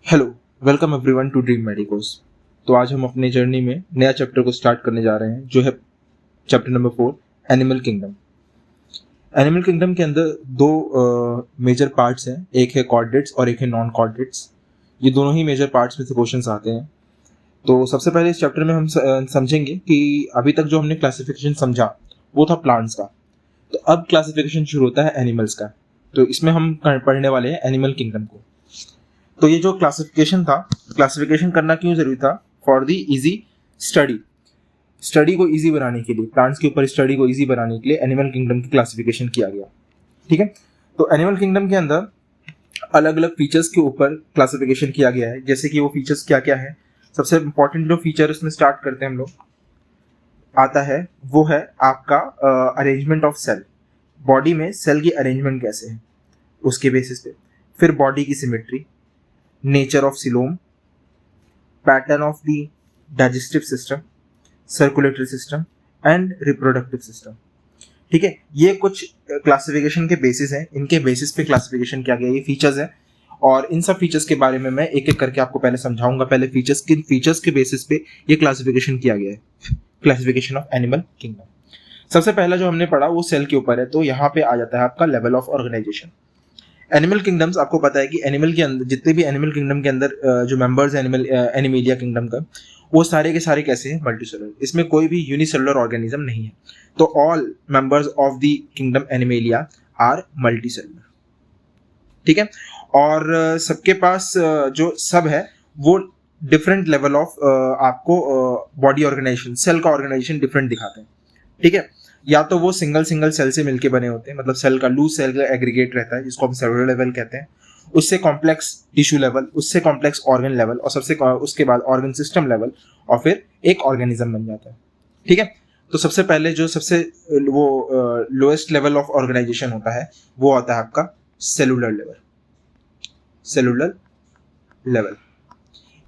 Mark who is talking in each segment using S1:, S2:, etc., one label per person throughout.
S1: Hello, welcome everyone to Dream Medicos. तो आज हम अपने जर्नी में नया चैप्टर को स्टार्ट करने जा रहे हैं जो है chapter number 4, animal kingdom. Animal kingdom के अंदर दो मेजर पार्ट्स हैं, एक है कॉर्डेट्स और एक है नॉन कॉर्डेट्स। ये दोनों ही मेजर पार्ट्स में से क्वेश्चंस आते हैं। तो सबसे पहले इस चैप्टर में हम समझेंगे कि अभी तक जो हमने क्लासिफिकेशन समझा वो था प्लांट्स का। तो अब क्लासिफिकेशन शुरू होता है एनिमल्स का। तो इसमें हम पढ़ने वाले हैं एनिमल किंगडम को। तो ये जो क्लासिफिकेशन था, क्लासिफिकेशन करना क्यों जरूरी था? फॉर दी इजी स्टडी को इजी बनाने के लिए, प्लांट्स के ऊपर स्टडी को इजी बनाने के लिए एनिमल किंगडम की क्लासिफिकेशन किया गया। ठीक है, तो एनिमल किंगडम के अंदर अलग अलग फीचर्स के ऊपर क्लासिफिकेशन किया गया है। जैसे कि वो फीचर्स क्या क्या है, सबसे इंपॉर्टेंट जो फीचर उसमें स्टार्ट करते हैं हम लोग आता है वो है आपका अरेंजमेंट ऑफ सेल। बॉडी में सेल की अरेंजमेंट कैसे है उसके बेसिस पे। फिर बॉडी की symmetry, nature of coelom, pattern of the digestive system, circulatory system and reproductive system. ठीक है, ये कुछ क्लासिफिकेशन के बेसिस हैं। इनके बेसिस पे क्लासिफिकेशन किया गया, ये फीचर्स हैं। और इन सब फीचर्स के बारे में मैं एक एक करके आपको पहले समझाऊंगा। पहले फीचर्स, किन फीचर्स के बेसिस पे ये क्लासिफिकेशन किया गया है, क्लासिफिकेशन ऑफ एनिमल किंगडम। सबसे पहला जो हमने पढ़ा वो सेल के ऊपर है। तो यहाँ पे आ जाता है आपका level of organization. Animal kingdoms, आपको पता है कि एनिमल के अंदर जितने भी एनिमल किंगडम के अंदर जो मेंबर्स हैं एनिमेलिया किंगडम का, वो सारे के सारे कैसे हैं? मल्टीसेलुलर। इसमें कोई भी यूनिसेलुलर ऑर्गेनिज्म नहीं है। तो all members of the kingdom Animalia are multicellular. ठीक है, और सबके पास जो सब है वो डिफरेंट लेवल ऑफ आपको बॉडी ऑर्गेनाइजेशन, सेल का ऑर्गेनाइजेशन डिफरेंट दिखाते हैं। ठीक है, या तो वो सिंगल सेल से मिलके बने होते हैं, मतलब सेल का लूज सेल का एग्रीगेट रहता है जिसको हम सेलुलर लेवल कहते हैं, उससे कॉम्प्लेक्स टिश्यू लेवल, उससे कॉम्प्लेक्स ऑर्गन लेवल, और उसके बाद ऑर्गन सिस्टम लेवल, और फिर एक ऑर्गेनिज्म बन जाता है। ठीक है, तो सबसे पहले जो सबसे वो लोएस्ट लेवल ऑफ ऑर्गेनाइजेशन होता है वो आता है आपका सेलुलर लेवल। सेलुलर लेवल,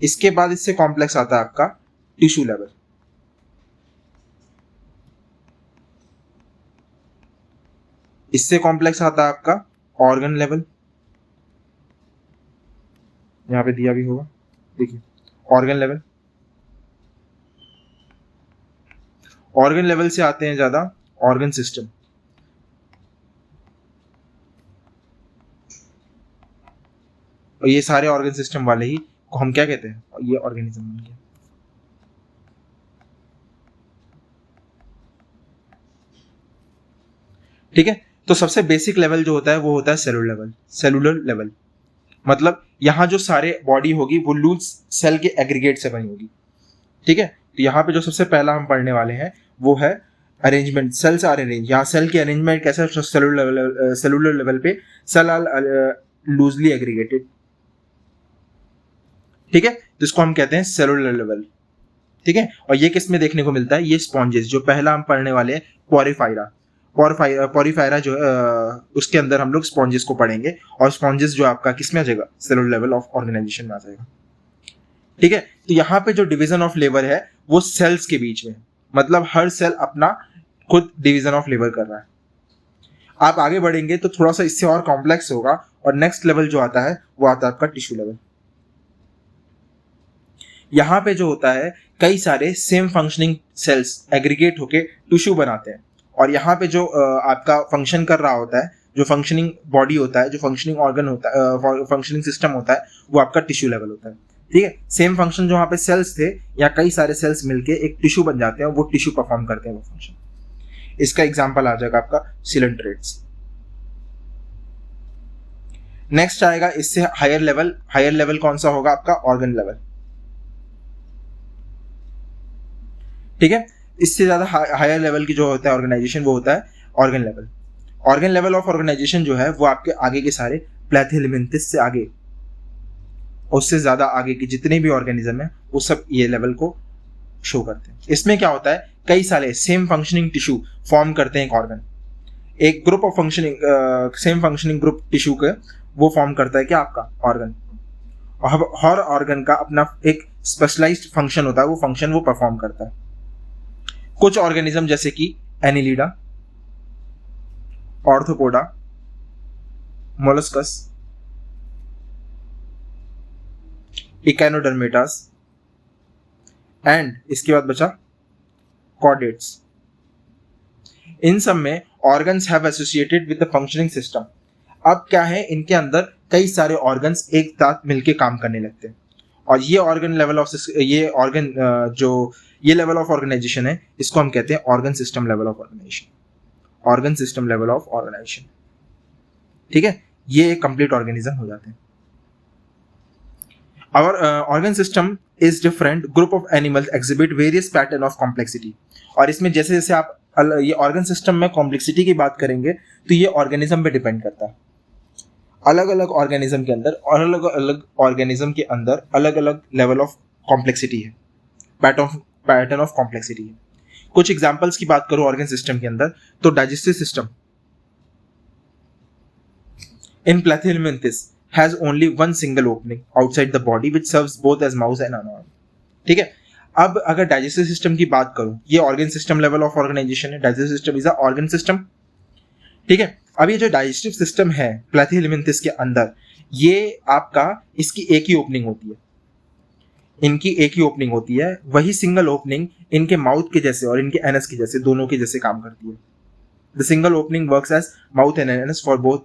S1: इसके बाद इससे कॉम्प्लेक्स आता है आपका टिश्यू लेवल। इससे कॉम्प्लेक्स आता है आपका ऑर्गन लेवल, यहां पे दिया भी होगा, देखिए ऑर्गन लेवल। ऑर्गन लेवल से आते हैं ज्यादा ऑर्गन सिस्टम। और ये सारे ऑर्गन सिस्टम वाले ही को हम क्या कहते हैं? ये ऑर्गेनिज्म बन गया। ठीक है, तो सबसे बेसिक लेवल जो होता है वो होता है सेलुलर लेवल। सेलुलर लेवल मतलब यहां जो सारे बॉडी होगी वो लूज सेल के एग्रीगेट से बनी होगी। ठीक है, तो यहाँ पे जो सबसे पहला हम पढ़ने वाले हैं वो है अरेंजमेंट। Cells are arrange. यहाँ सेल की अरेंजमेंट कैसे? सेलुलर लेवल पे सेल आर लूजली एग्रीगेटेड। ठीक है, जिसको हम कहते हैं सेलुलर लेवल। ठीक है, और ये किस में देखने को मिलता है? ये स्पॉन्जेस, जो पहला हम पढ़ने वाले हैं पोरिफायरा। पोरिफायरा जो उसके अंदर हम लोग स्पॉन्जेस को पढ़ेंगे, और स्पॉन्जेस जो आपका किस में आ जाएगा? सेलुलर लेवल ऑफ ऑर्गेनाइजेशन में आ जाएगा। ठीक है, तो यहाँ पे जो डिवीजन ऑफ लेबर है वो सेल्स के बीच में, मतलब हर सेल अपना खुद डिवीजन ऑफ लेबर कर रहा है। आप आगे बढ़ेंगे तो थोड़ा सा इससे और कॉम्प्लेक्स होगा, और नेक्स्ट लेवल जो आता है वो आता है आपका टिश्यू लेवल। यहाँ पे जो होता है कई सारे सेम फंक्शनिंग सेल्स एग्रीगेट होके टिश्यू बनाते हैं, और यहाँ पे जो आपका फंक्शन कर रहा होता है, जो फंक्शनिंग बॉडी होता है, जो फंक्शनिंग ऑर्गन होता है, फंक्शनिंग सिस्टम होता है, वो आपका टिश्यू लेवल होता है। ठीक है, सेम फंक्शन जो वहां पे सेल्स थे या कई सारे सेल्स मिलके एक टिश्यू बन जाते हैं, वो टिश्यू परफॉर्म करते हैं वो फंक्शन। इसका एग्जांपल आ जाएगा आपका सिलेंट्रेट्स। नेक्स्ट आएगा इससे हायर लेवल। हायर लेवल कौन सा होगा? आपका ऑर्गन लेवल। ठीक है, इससे ज्यादा हायर लेवल की जो होता है ऑर्गेनाइजेशन वो होता है organ level. Organ level of organization जो है वो आपके आगे के सारे प्लेथिहेलमिन्थस से आगे, उससे ज्यादा आगे के जितने भी ऑर्गेनिज्म है वो सब ये लेवल को शो करते हैं। इसमें क्या होता है? कई सारे सेम फंक्शनिंग टिश्यू फॉर्म करते हैं एक ऑर्गन, एक group of functioning same functioning group tissue के वो फॉर्म करता है क्या? आपका ऑर्गन। और हर ऑर्गन का अपना एक स्पेशलाइज्ड फंक्शन होता है, वो फंक्शन वो परफॉर्म करता है। कुछ ऑर्गेनिज्म जैसे कि एनिलिडा, ऑर्थोपोडा, मोलस्कस, इकैनोडर्मेटास एंड इसके बाद बचा कॉर्डेट्स। इन सब में organs have associated with the functioning system. अब क्या है, इनके अंदर कई सारे ऑर्गन्स एक साथ मिलके काम करने लगते हैं और ये ऑर्गन लेवल ऑफ ये लेवल ऑफ ऑर्गेनाइजेशन है, इसको हम कहते हैं organ system level of organization. Organ system level of organization, ठीक है, ये एक कंप्लीट ऑर्गेनिज्म हो जाते हैं। Our organ system is different group of animals exhibit various pattern of complexity। और इसमें जैसे जैसे आप ये ऑर्गन सिस्टम में कॉम्प्लेक्सिटी की बात करेंगे तो ये ऑर्गेनिज्म पे डिपेंड करता है। अलग अलग ऑर्गेनिज्म के अंदर और अलग अलग ऑर्गेनिज्म के अंदर अलग अलग लेवल ऑफ कॉम्प्लेक्सिटी है, पैटर्न ऑफ कॉम्प्लेक्सिटी है। कुछ एग्जांपल्स की बात करूं ऑर्गन सिस्टम के अंदर तो digestive system in platyhelminthes has only one single opening outside the body which serves both as mouth and an organ। ठीक है, अब अगर डाइजेस्टिव सिस्टम की बात करूं, ये organ system level of organisation है। Digestive system is a organ system, ठीक है। अब ये जो डाइजेस्टिव सिस्टम है प्लैथिहेलमिन्थेस के अंदर, ये आपका इसकी एक ही ओपनिंग होती है, इनकी एक ही ओपनिंग होती है। वही सिंगल ओपनिंग इनके माउथ के जैसे और इनके एनस के जैसे, दोनों के जैसे काम करती है। The single opening works as mouth and anus for both.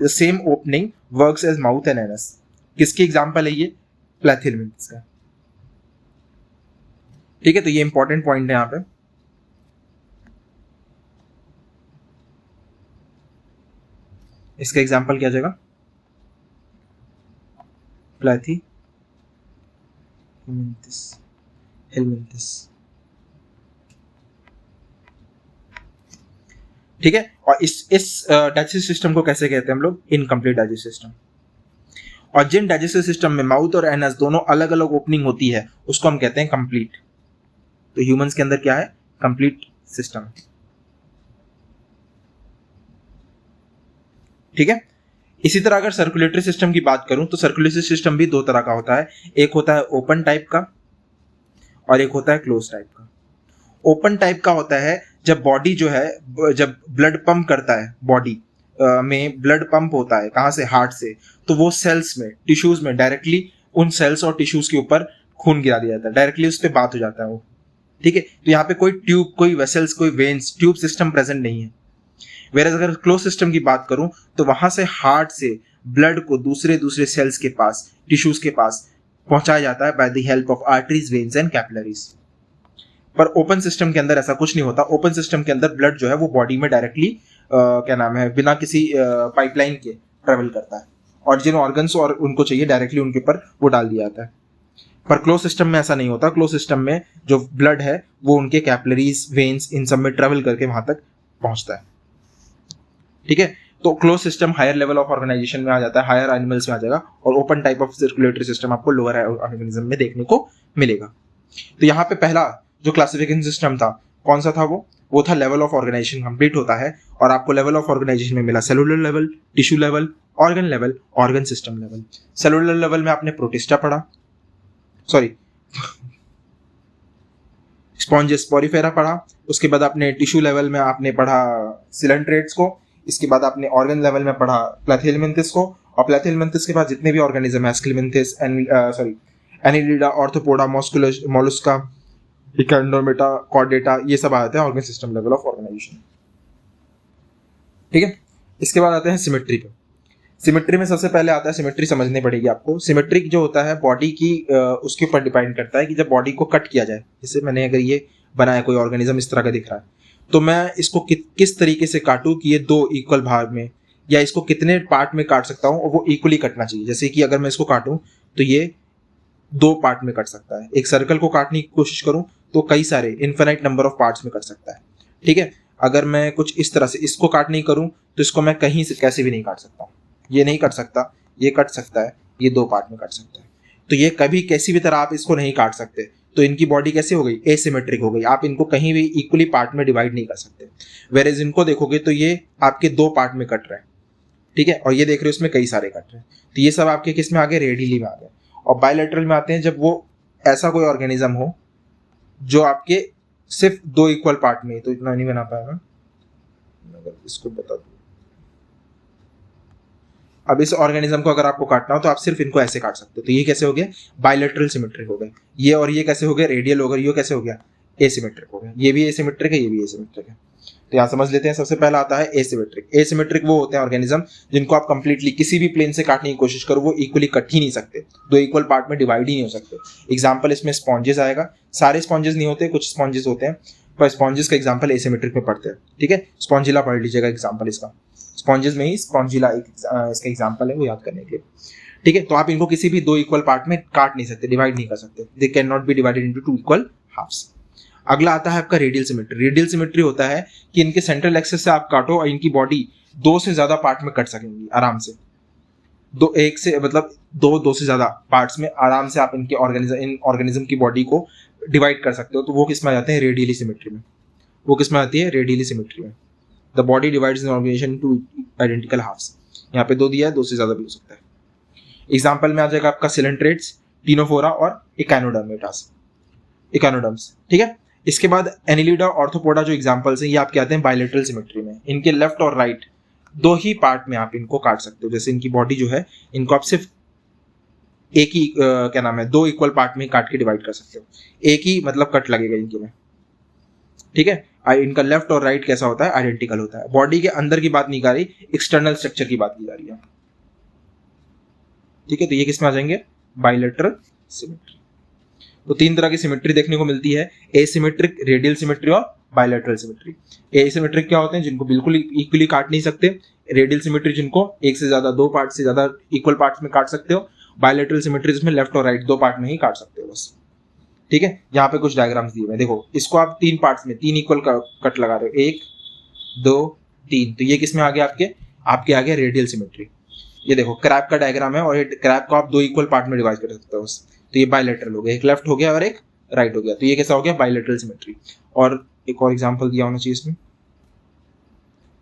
S1: The same opening works as mouth and anus। किसकी एग्जाम्पल है ये? प्लैथिहेलमिन्थेस का, ठीक है। तो ये इंपॉर्टेंट पॉइंट है यहाँ पे। इसका एग्जाम्पल क्या जाएगा? प्लैथिहेलमिन्थेस, ठीक है। और इस डाइजेस्टिव सिस्टम को कैसे कहते हैं हम लोग? Incomplete digestive system. और जिन डाइजेस्टिव सिस्टम में माउथ और एनस दोनों अलग अलग ओपनिंग होती है उसको हम कहते हैं कंप्लीट। तो ह्यूमंस के अंदर क्या है? कंप्लीट सिस्टम, ठीक है। इसी तरह अगर सर्कुलेटरी सिस्टम की बात करूं तो सर्कुलेटरी सिस्टम भी दो तरह का होता है। एक होता है ओपन टाइप का और एक होता है क्लोज टाइप का। ओपन टाइप का होता है जब बॉडी जो है, जब ब्लड पंप करता है, बॉडी में ब्लड पंप होता है, कहाँ से? हार्ट से। तो वो सेल्स में, टिश्यूज में डायरेक्टली उन सेल्स और टिश्यूज के ऊपर खून गिरा दिया जाता है, डायरेक्टली उस पर बात हो जाता है वो, ठीक है। तो यहाँ पे कोई ट्यूब, कोई वेसल्स, कोई वेन्स, ट्यूब सिस्टम प्रेजेंट नहीं है। वेरएज अगर क्लोज सिस्टम की बात करूं तो वहां से हार्ट से ब्लड को दूसरे दूसरे सेल्स के पास, टिश्यूज के पास पहुंचाया जाता है by the help of arteries, veins and capillaries. पर ओपन सिस्टम के अंदर ऐसा कुछ नहीं होता। ओपन सिस्टम के अंदर ब्लड जो है वो बॉडी में डायरेक्टली क्या नाम है, बिना किसी पाइपलाइन के ट्रेवल करता है और जिन ऑर्गन्स और उनको चाहिए डायरेक्टली उनके ऊपर वो डाल दिया जाता है। पर क्लोज सिस्टम में ऐसा नहीं होता। क्लोज सिस्टम में जो ब्लड है वो उनके कैपिलरीज, वेन्स, इन सब में ट्रेवल करके वहां तक पहुंचता है, ठीक है। तो close system higher level of organization में आ जाता है, हायर एनिमल्स में आ जाएगा, और open type of circulatory system आपको लोअर ऑर्गेनिज्म में देखने को मिलेगा। तो यहाँ पे पहला जो क्लासिफिकेशन सिस्टम था कौन सा था? वो था लेवल ऑफ ऑर्गेनाइजेशन कंप्लीट होता है और आपको लेवल ऑफ ऑर्गेनाइजेशन में मिला cellular level, tissue level, organ level, organ system level. Cellular level में आपने प्रोटिस्टा पढ़ा, सॉरी स्पॉन्जेस, स्पोरिफेरा पढ़ा। उसके बाद आपने टिश्यू लेवल में आपने पढ़ा सिलेंट्रेट्स को। इसके बाद आपने ऑर्गन लेवल में पढ़ा प्लैथिहेलमिन्थेस को। और प्लैथिहेलमिन्थेस के बाद जितने भी ऑर्गेनिज्म है, Aschelminthes, Annelida, Arthropoda, Mollusca, Echinodermata, Chordata, ये सब आते हैं organ system level of organization, ठीक है। इसके बाद आते हैं सिमेट्री पे। सिमेट्री में सबसे पहले आता है, सिमेट्री समझनी पड़ेगी आपको। सिमेट्री जो होता है बॉडी की, उसके ऊपर डिपेंड करता है कि जब बॉडी को कट किया जाए, जैसे मैंने अगर ये बनाया कोई ऑर्गेनिज्म इस तरह का दिख रहा है, तो मैं इसको किस तरीके से काटूं कि ये दो इक्वल भाग में, या इसको कितने पार्ट में काट सकता हूं और वो इक्वली कटना चाहिए। जैसे कि अगर मैं इसको काटूं तो ये दो पार्ट में कट सकता है। एक सर्कल को काटने की कोशिश करूं तो कई सारे इन्फिनाइट नंबर ऑफ पार्ट्स में कट सकता है, ठीक है। अगर मैं कुछ इस तरह से इसको काटने की करूं तो इसको मैं कहीं से कैसे भी नहीं काट सकता हूं। ये नहीं कट सकता, ये कट सकता है, ये दो पार्ट में कट सकता है। तो ये कभी कैसी भी तरह आप इसको नहीं काट सकते। तो इनकी बॉडी कैसे हो गई? एसिमेट्रिक हो गई। आप इनको कहीं भी इक्वली पार्ट में डिवाइड नहीं कर सकते। वेरेज इनको देखोगे तो ये आपके दो पार्ट में कट रहे हैं, ठीक है। और ये देख रहे हो इसमें कई सारे कट रहे हैं। तो ये सब आपके किस में आ गए? रेडियली में आ गए। और बायलैटरल में आते हैं जब वो ऐसा कोई ऑर्गेनिज्म हो जो आपके सिर्फ दो इक्वल पार्ट में, तो इतना नहीं बना पाएगा, इसको बता दूं। अब इस ऑर्गेनिज्म को अगर आपको काटना हो तो आप सिर्फ इनको ऐसे काट सकते हो। तो ये कैसे हो गया, बायलैटरल सिमेट्रिक हो गए। ये और ये कैसे हो गया, रेडियल हो गया। ये कैसे हो गया, एसिमेट्रिक हो गया। ये भी एसिमेट्रिक है, ये भी एसिमेट्रिक है। तो यहाँ समझ लेते हैं। सबसे पहला आता है एसिमेट्रिक। एसिमेट्रिक वो होते हैं ऑर्गेनिज्म जिनको आप कंप्लीटली किसी भी प्लेन से काटने की कोशिश करो वो इक्वली कट ही नहीं सकते, दो इक्वल पार्ट में डिवाइड ही नहीं हो सकते। एग्जाम्पल इसमें स्पॉन्जेस आएगा। सारे स्पॉन्जेस नहीं होते, कुछ स्पॉन्जेस होते हैं, पर स्पॉन्जेस का एग्जाम्पल एसिमेट्रिक में पढ़ते हैं। ठीक है, स्पॉन्जिला पढ़ लीजिएगा एग्जाम्पल इसका। स्पॉन्जेस में ही स्पॉन्जिला इसका एग्जाम्पल है, वो याद करने के लिए। ठीक है, तो आप इनको किसी भी दो इक्वल पार्ट में काट नहीं सकते, डिवाइड नहीं कर सकते। They can not be divided into two equal halves. अगला आता है आपका रेडियल सिमेट्री। रेडियल सिमेट्री होता है कि इनके सेंट्रल एक्सिस से आप काटो और इनकी बॉडी दो से ज्यादा पार्ट में कट सकेंगी आराम से। दो से ज्यादा पार्ट्स में आराम से आप इनके ऑर्गेनिज्म की बॉडी को डिवाइड कर सकते हो। तो वो किस में आ जाते हैं, रेडियली सिमेट्री में। वो किस में आती है, रेडियली सिमेट्री में। The body divides in organization two identical halves. यहाँ पे दो दिया है, दो से ज्यादा भी हो सकता है। एग्जाम्पल में आ जाएगा आपका सिलेंट्रेट्स, टीनोफोरा और इकानोडर्म्स। ठीक है, इसके बाद एनिलिडा, ऑर्थोपोडा जो एग्जांपल्स हैं ये आपके आते हैं बायलैटरल सिमेट्री में। इनके लेफ्ट और राइट दो ही पार्ट में आप इनको काट सकते हो। जैसे इनकी बॉडी जो है इनको आप सिर्फ एक ही दो इक्वल पार्ट में काट के डिवाइड कर सकते हो। एक ही मतलब कट लगेगा इनके में। ठीक है, इनका लेफ्ट और राइट कैसा होता है, आइडेंटिकल होता है। बॉडी के अंदर की बात नहीं कर रही, एक्सटर्नल स्ट्रक्चर की बात की जा रही है। ठीक है, तो ये किसमें आ जाएंगे, बायलैटरल सिमेट्री। तो तीन तरह की सिमेट्री देखने को मिलती है, एसिमेट्रिक, रेडियल सिमेट्री और बायलैटरल सिमेट्री। एसिमेट्रिक क्या होते हैं, जिनको बिल्कुल इक्वली काट नहीं सकते। रेडियल सिमेट्री जिनको एक से ज्यादा, दो पार्ट से ज्यादा इक्वल पार्ट्स में काट सकते हो। बायलैटरल सिमेट्री जिसमें लेफ्ट और राइट दो पार्ट में ही काट सकते हो बस। ठीक है, यहाँ पे कुछ डायग्राम्स दिए हुए हैं, देखो इसको आप तीन पार्ट्स में तीन इक्वल कट लगा रहे हो, 1 2 3। तो ये किसमें आ गया, आपके आ गया रेडियल सिमेट्री। ये देखो क्रैब का डायग्राम है और ये क्रैब को आप दो इक्वल पार्ट में डिवाइड कर सकते हो बस। तो ये बायलैटरल हो गया, एक लेफ्ट हो गया और एक राइट हो गया। तो ये कैसा हो गया, बायलैटरल सिमेट्री। और एक और एग्जांपल दिया होना चाहिए इसमें,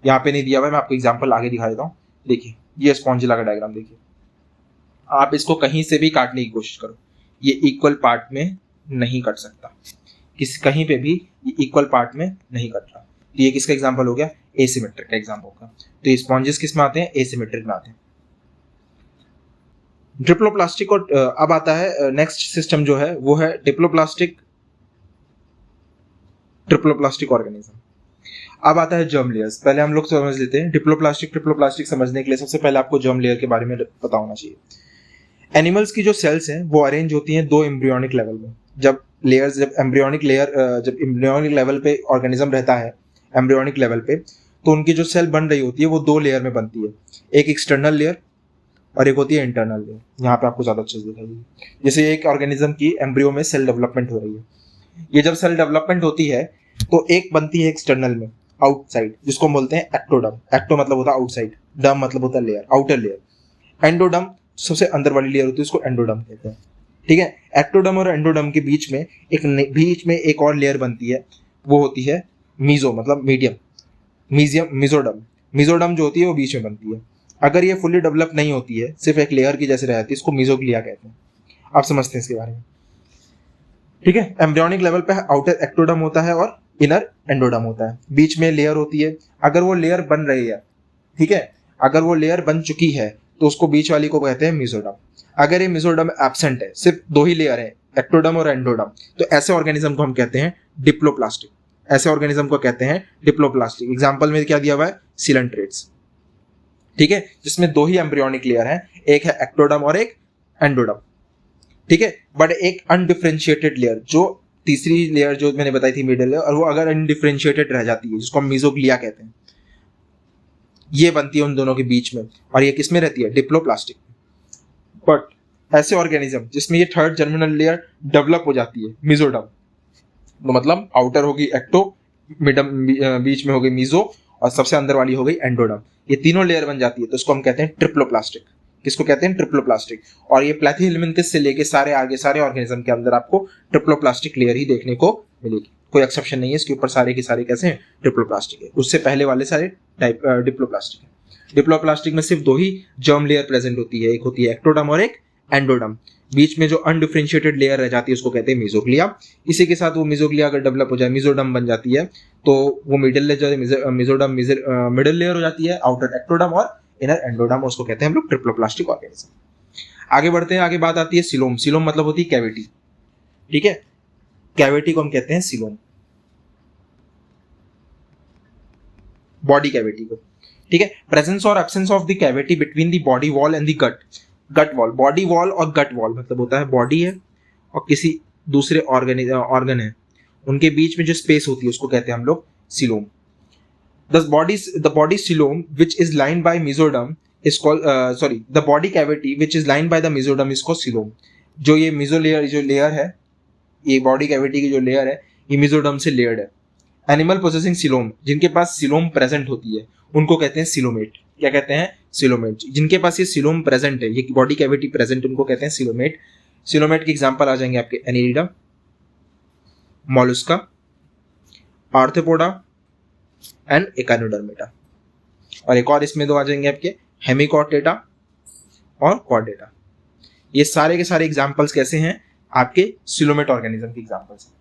S1: यहाँ पे नहीं दिया हुआ है, मैं आपको एग्जांपल आगे दिखा देता हूँ। देखिए ये स्पॉन्जिला का डायग्राम देखिए, आप इसको कहीं से भी काटने की कोशिश करो, ये इक्वल पार्ट में नहीं कट सकता, कहीं पे भी ये इक्वल पार्ट में नहीं कट रहा। तो ये किसका एग्जांपल हो गया, एसिमेट्रिक का एग्जांपल होगा। तो ये स्पॉन्जेस किस में आते हैं, एसिमेट्रिक में आते हैं। डिप्लोप्लास्टिक और अब आता है नेक्स्ट सिस्टम जो है वो है ट्रिप्लोप्लास्टिक ऑर्गेनिज्म। अब आता है जर्म लेयर्स। पहले हम लोग समझ लेते हैं ट्रिप्लोप्लास्टिक समझने के लिए सबसे पहले आपको जर्म लेयर के बारे में पता होना चाहिए। एनिमल्स की जो सेल्स हैं वो अरेंज होती हैं दो एम्ब्रियोनिक लेवल में। जब एम्ब्रियोनिक लेवल पे ऑर्गेनिज्म रहता है, एम्ब्रियोनिक लेवल पे, तो उनकी जो सेल बन रही होती है वो दो लेयर में बनती है, एक एक्सटर्नल लेयर और एक होती है इंटरनल लेयर। यहाँ पे आपको ज्यादा अच्छे से दिखाई देगी। जैसे एक ऑर्गेनिज्म की एम्ब्रियो में सेल डेवलपमेंट हो रही है, ये जब सेल डेवलपमेंट होती है तो एक बनती है एक्सटर्नल में, आउटसाइड, जिसको हम बोलते हैं एक्टोडर्म। एक्टो मतलब होता है आउटसाइड, डर्म मतलब होता है लेयर, आउटर लेयर। एंडोडर्म सबसे अंदर वाली लेयर होती है, उसको एंडोडर्म कहते हैं। ठीक है, एक्टोडर्म और एंडोडर्म के बीच में एक और लेयर बनती है, वो होती है मीजो मतलब मीडियम, मिजोडर्म जो होती है वो बीच में बनती है। अगर ये फुली डेवलप नहीं होती है, सिर्फ एक लेयर की जैसे रहती है, इसको मिजोग्लिया कहते हैं। आप समझते हैं इसके बारे में। ठीक है, एम्ब्रियोनिक लेवल पे आउटर एक्टोडर्म होता है और इनर एंडोडर्म होता है, बीच में लेयर होती है। अगर वो लेयर बन रही है, ठीक है, अगर वो लेयर बन चुकी है तो उसको बीच वाली को कहते हैं मिजोडर्म। अगर ये मिजोडर्म एब्सेंट है, सिर्फ दो ही लेयर है, एक्टोडर्म और एंडोडर्म, तो ऐसे ऑर्गेनिज्म को हम कहते हैं डिप्लोप्लास्टिक। ऐसे ऑर्गेनिज्म को कहते हैं डिप्लोप्लास्टिक। एग्जाम्पल में क्या दिया हुआ है, सिलेंट्रेट्स। ठीक है, जिसमें दो ही एम्ब्रियोनिक लेयर है, एक है एक्टोडर्म और एक एंडोडर्म। ठीक है, बट एक अनडिफरेंशिएटेड लेयर, जो तीसरी लेयर जो मैंने बताई थी मिडिल लेयर, और वो अगर अनडिफरेंशिएटेड रह जाती है, जिसको हम मिजोग्लिया कहते हैं, ये बनती है उन दोनों के बीच में, और ये किसमें रहती है, डिप्लोप्लास्टिक। बट ऐसे ऑर्गेनिज्म जिसमें ये थर्ड जर्मिनल लेयर डेवलप हो जाती है, मिजोडर्म, तो मतलब आउटर होगी एक्टो, बीच में होगी मिजो, और सबसे अंदर वाली हो गई एंडोडर्म। ये तीनों लेयर बन जाती है, तो इसको हम कहते हैं ट्रिप्लोप्लास्टिक। किसको कहते हैं, ट्रिप्लोप्लास्टिक। और ये प्लैथीहेल्मिन्थस से लेके सारे ऑर्गेनिज्म के अंदर आपको ट्रिप्लोप्लास्टिक लेयर ही देखने को मिलेगी, कोई एक्सेप्शन नहीं है इसके ऊपर, सारे के सारे कैसे हैं, ट्रिप्लोप्लास्टिक है। उससे पहले वाले सारे टाइप डिप्लोप्लास्टिक है। डिप्लोप्लास्टिक में सिर्फ दो ही जर्म लेयर प्रेजेंट होती है, एक होती है एक्टोडर्म और एक एंडोडर्म। बीच में जो अनडिफरेंशिएटेड लेयर रह जाती है उसको कहते हैं मिजोग्लिया। इसी के साथ वो मिजोग्लिया अगर डेवलप हो जाए, मिजोडर्म बन जाती है, तो वो middle layer mesoderm middle layer हो जाती है, आउटर एक्टोडर्म और इनर एंडोडर्म, उसको कहते हैं हम लोग ट्रिप्लोप्लास्टिक ऑर्गेनिज्म। आगे बढ़ते हैं, आगे बात आती है सिलोम। सिलोम मतलब होती है कैविटी, ठीक है, कैविटी को हम कहते हैं सिलोम, बॉडी कैविटी को, ठीक है। प्रेजेंस और absence of the cavity between the body wall and the gut wall. Body wall और गट वॉल मतलब होता है बॉडी है और किसी दूसरे ऑर्गन है, उनके बीच में जो स्पेस होती है उसको कहते हैं हम लोग coelom. The body coelom which is lined by mesoderm is called the body cavity which is lined by the mesoderm is called coelom। जो ये मेसोलेयर जो लेयर है, ये बॉडी कैविटी की जो लेयर है ये मेसोडर्म से लेयर्ड है। एनिमल पोसेसिंग सिलोम, जिनके पास सिलोम प्रेजेंट होती है उनको कहते हैं सिलोमेट। क्या कहते हैं? सिलोमेट। जिनके पास ये सिलोम प्रेजेंट है, ये बॉडी कैविटी प्रेजेंट, उनको कहते हैं सिलोमेट। सिलोमेट के एग्जांपल आ जाएंगे आपके एनिलिडा, मोलस्का, आर्थ्रोपोडा एंड एकानोडर्मेटा। और एक और इसमें दो आ जाएंगे आपके हेमिकॉर्डेटा और कॉर्डेटा। ये सारे के सारे एग्जांपल्स कैसे हैं? आपके सिलोमेट ऑर्गेनिज्म के एग्जांपल्स हैं,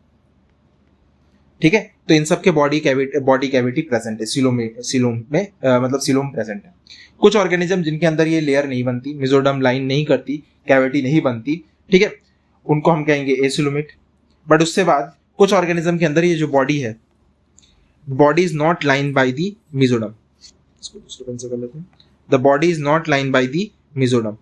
S1: ठीक है। तो इन सब के बॉडी कैविटी प्रेजेंट है, सिलोम में मतलब सिलोम प्रेजेंट है। कुछ ऑर्गेनिज्म जिनके अंदर ये लेयर नहीं बनती, मेसोडर्म लाइन नहीं करती, कैविटी नहीं बनती, ठीक है, उनको हम कहेंगे एसिलोमेट। बट उससे बाद कुछ ऑर्गेनिज्म के अंदर ये जो बॉडी है, body is not line by the mesoderm. इसको दूसरे पेन से कर लेते हैं। The body is not line by the mesoderm.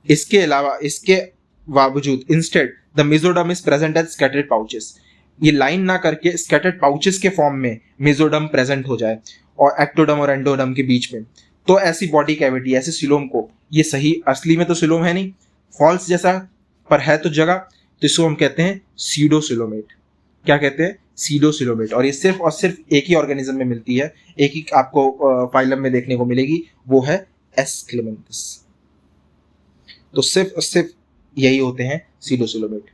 S1: इसके अलावा, इसके बावजूद, instead the mesoderm is present as scattered pouches. ये लाइन ना करके स्कैटर्ड पाउचेस के फॉर्म में मेसोडर्म प्रेजेंट हो जाए और एक्टोडर्म और एंडोडर्म के बीच में, तो ऐसी बॉडी कैविटी, ऐसे सिलोम को, ये सही असली में तो सिलोम है नहीं, फॉल्स जैसा पर है तो जगह, तो इसको हम कहते हैं सीडोसिलोमेट। क्या कहते हैं? सीडोसिलोमेट। और ये सिर्फ और सिर्फ एक ही ऑर्गेनिज्म में मिलती है, एक ही आपको फाइलम में देखने को मिलेगी, वो है एस्क्लेमेंथिस। तो सिर्फ और सिर्फ यही होते हैं सीडोसिलोमेट।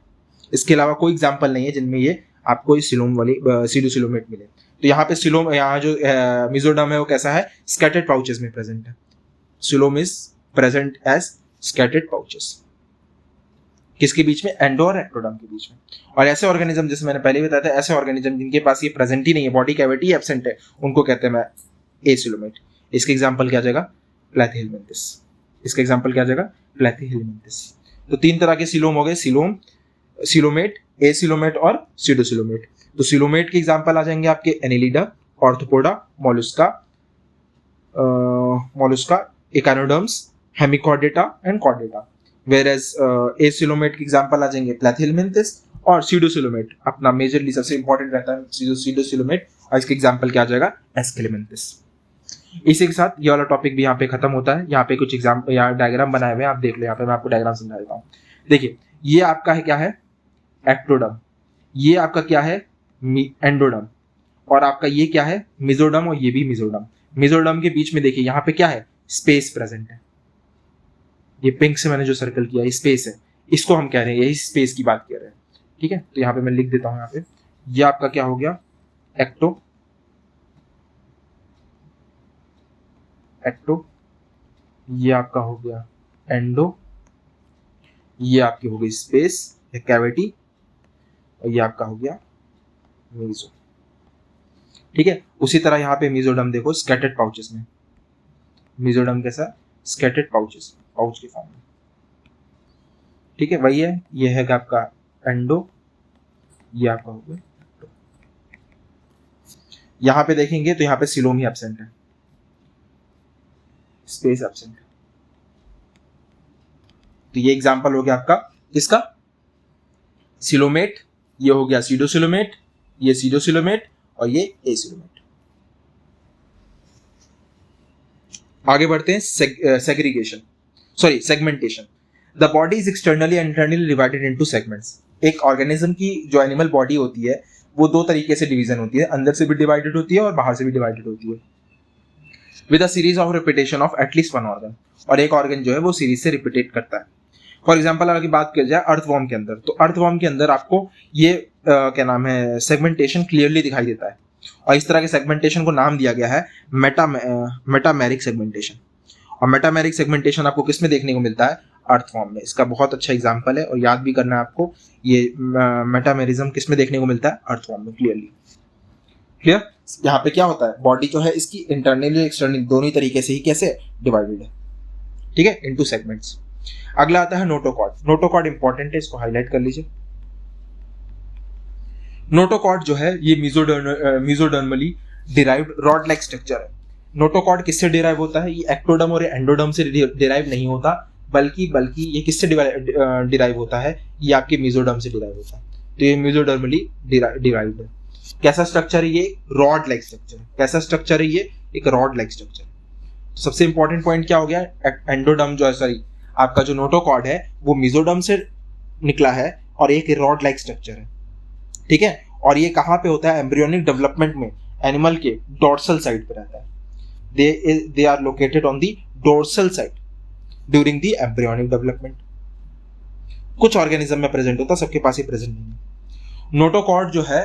S1: इसके अलावा कोई एग्जांपल नहीं है जिनमें ये आपको सिलोम वाली सीडोसिलोमेट मिले। तो यहाँ पे सिलोम, यहाँ जो मेसोडर्म है वो कैसा है? स्कैटर्ड पाउचेस में प्रेजेंट है। Coelom is present as scattered pouches. किसके बीच में? एंडो और एक्टोडर्म के बीच में। और ऐसे ऑर्गेनिज्म, जैसे मैंने पहले बताया था, ऐसे ऑर्गेनिज्म जिनके पास ये प्रेजेंट ही नहीं है, बॉडी कैविटी एब्सेंट है, उनको कहते हैं एसिलोमेट। इसके एग्जांपल क्या आ जाएगा? प्लैथीहेलमिंथिस। इसका एग्जांपल क्या आ जाएगा? प्लैथीहेलमिंथिस। तो तीन तरह के सिलोम हो गए, सिलोम, सिलोमेट, एसिलोमेट और सीडोसिलोमेट। तो सिलोमेट के एग्जांपल आ जाएंगे आपके annelida, arthropoda, mollusca, echinoderms, hemichordata and chordata. Whereas acoelomate के एग्जांपल आ जाएंगे प्लैथीहेलमिंथिस और सीडोसिलोमेट। अपना मेजरली सबसे इंपॉर्टेंट रहता है सीडोसिलोमेट, और इसके एग्जांपल क्या आ जाएगा? एस्क्लेमेंथिस। इसी के साथ ये वाला टॉपिक भी यहाँ पे खत्म होता है। यहाँ पे कुछ एग्जाम्पल, यहाँ डायग्राम बनाए हुए हैं, आप देख लो। यहाँ पे मैं आपको डायग्राम समझा देता हूँ। देखिए, ये आपका है क्या है? एक्टोडर्म। ये आपका क्या है? एंडोडर्म। और आपका ये क्या है? मेसोडर्म। और ये भी मेसोडर्म। मेसोडर्म के बीच में देखिए यहाँ पे क्या है? स्पेस प्रेजेंट है। ये पिंक से मैंने जो सर्कल किया, ये स्पेस है, इसको हम कह रहे हैं, यही स्पेस की बात कर रहे हैं, ठीक है। तो यहाँ पे मैं लिख देता हूँ, यहाँ पे ये आपका क्या हो गया? एक्टो, ये आपका हो गया एंडो, ये आपकी हो गई स्पेस या कैविटी, और ये आपका हो गया मेसो, ठीक है। उसी तरह यहाँ पे मेसोडर्म देखो, स्कैटर्ड पाउचेस में। मेसोडर्म कैसा? स्कैटर्ड पाउचेस, पाउच के फॉर्म में, ठीक है। वही है, ये है आपका एंडो, ये आपका हो गया। यहां पे देखेंगे तो यहाँ पे सिलोम ही एब्सेंट है, स्पेस एब्सेंट है। तो ये एग्जांपल हो गया आपका किसका? सिलोमेट। ये हो गया सीडोसिलोमेट, ये सीडोसिलोमेट और ये एसिलोमेट। आगे बढ़ते हैं, segmentation. The body is externally and internally divided into segments. एक ऑर्गेनिज्म की जो एनिमल बॉडी होती है वो दो तरीके से डिवीजन होती है, अंदर से भी डिवाइडेड होती है और बाहर से भी डिवाइडेड होती है, with a series of repetition of at least one organ. और एक ऑर्गन जो है वो सीरीज से रिपीटेट करता है। फॉर एग्जाम्पल अगर बात की जाए अर्थवॉर्म के अंदर, तो अर्थवॉर्म के अंदर आपको ये क्या नाम है, सेगमेंटेशन क्लियरली दिखाई देता है। और इस तरह के सेगमेंटेशन को नाम दिया गया है मेटामेरिक सेगमेंटेशन। और मेटामेरिक सेगमेंटेशन आपको किस में देखने को मिलता है? अर्थवॉर्म में। इसका बहुत अच्छा एग्जांपल है और याद भी करना है आपको, ये मेटामेरिज्म किस में देखने को मिलता है? अर्थवॉर्म में, क्लियरली। क्लियर? यहाँ पे क्या होता है, बॉडी जो है इसकी इंटरनली एक्सटर्नली दोनों ही तरीके से ही कैसे डिवाइडेड है, ठीक है, इनटू सेगमेंट्स। अगला आता है नोटोकॉर्ड। नोटोकॉर्ड इंपॉर्टेंट है, इसको हाईलाइट कर लीजिए। नोटोकॉर्ड जो है ये mesodermally derived rod like structure है। नोटोकॉर्ड किससे डिराइव होता है, ये एक्टोडर्म और एंडोडर्म से डिराइव नहीं होता, बल्कि ये किससे डिराइव होता है, ये आपके मीजोडर्म से डिराइव होता है। तो ये मीजोडर्मली डिराइव्ड है। कैसा स्ट्रक्चर है ये, रॉड लाइक स्ट्रक्चर। कैसा स्ट्रक्चर है ये, एक रॉड लाइक स्ट्रक्चर। तो सबसे इंपॉर्टेंट पॉइंट क्या हो गया, एंडोडर्म जो है, सॉरी आपका जो नोटोकॉर्ड है वो मीजोडर्म से निकला है और एक रॉड लाइक स्ट्रक्चर है, ठीक है। और ये कहाँ पे होता है, एम्ब्रियोनिक डेवलपमेंट में एनिमल के डोर्सल साइड पे रहता है। They are located on the dorsal side during the embryonic development. कुछ ऑर्गेनिज्म में प्रेजेंट होता है, सबके पास ही प्रेजेंट नहीं है। नोटोकॉर्ड जो है,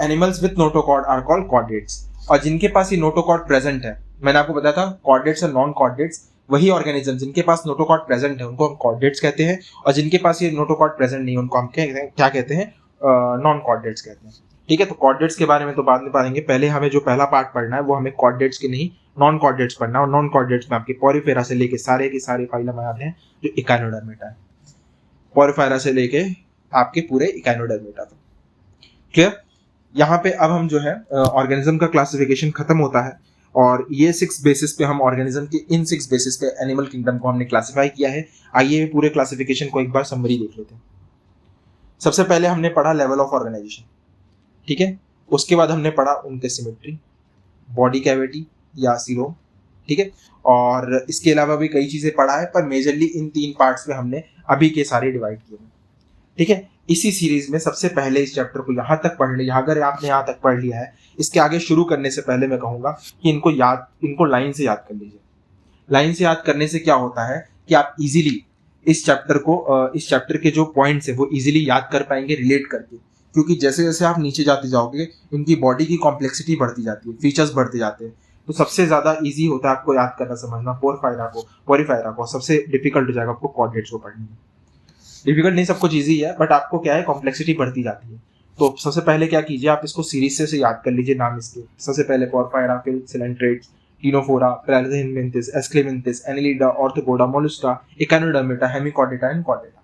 S1: animals with notochord are called chordates. और जिनके पास ये नोटोकॉर्ड प्रेजेंट है, मैंने आपको बताया था कॉर्डेट्स और नॉन कॉर्डेट्स, वही ऑर्गेनिज्म जिनके पास नोटोकॉर्ड प्रेजेंट है उनको हम कॉर्डेट्स कहते हैं, और जिनके पास ये नोटोकॉर्ड प्रेजेंट नहीं है उनको हम क्या कहते हैं, नॉन कॉर्डेट्स कहते हैं, ठीक है। तो कॉर्डेट्स के बारे में तो बाद में पढ़ेंगे, पहले हमें जो पहला पार्ट पढ़ना है वो हमें कॉर्डेट्स के नहीं नॉन कॉर्डेट्स पढ़ना है। और नॉन कॉर्डेट्स में आपके पॉरीफेरा से लेके सारे के सारे फाइलम आते हैं जो इकाइनोडर्मेटा है, पॉरीफेरा से लेके आपके पूरे इकाइनोडर्मेटा तक, क्लियर। यहाँ पे अब हम जो है ऑर्गेनिज्म का क्लासिफिकेशन खत्म होता है, और ये 6 बेसिस पे हम ऑर्गेनिज्म के इन 6 बेसिस पे एनिमल किंगडम को हमने क्लासिफाई किया है। आइए पूरे क्लासिफिकेशन को एक बार समरी देख लेते हैं। सबसे पहले हमने पढ़ा लेवल ऑफ ऑर्गेनाइजेशन, ठीक है। उसके बाद हमने पढ़ा उनके सिमेट्री, बॉडी कैविटी या सीलोम, ठीक है। और इसके अलावा भी कई चीजें पढ़ा है, पर मेजरली इन 3 पार्ट्स में हमने अभी के सारे डिवाइड किए हैं, ठीक है। इसी सीरीज में सबसे पहले इस चैप्टर को यहाँ तक पढ़ लिया, अगर आपने यहाँ तक पढ़ लिया है, इसके आगे शुरू करने से पहले मैं कहूँगा कि इनको लाइन से याद कर लीजिए। लाइन से याद करने से क्या होता है कि आप इजीली इस चैप्टर के जो पॉइंट्स है वो इजीली याद कर पाएंगे रिलेट करके, क्योंकि जैसे जैसे आप नीचे जाते जाओगे इनकी बॉडी की कॉम्प्लेक्सिटी बढ़ती जाती है, फीचर्स बढ़ते जाते हैं। तो सबसे ज्यादा इजी होता है आपको याद करना समझना पोरीफेरा को, सबसे डिफिकल्ट हो जाएगा आपको कॉर्डेट्स को पढ़ने में। डिफिकल्ट नहीं, सब कुछ ईजी है, बट आपको क्या है, कॉम्प्लेक्सिटी बढ़ती जाती है। तो सबसे पहले क्या कीजिए, आप इसको सीरीज से याद कर लीजिए नाम इसके। सबसे पहले पोरफायरा, फिर coelenterates, ctenophora, platyhelminthes, aschelminthes, annelida, arthropoda, mollusca, echinodermata, hemichordata and chordata,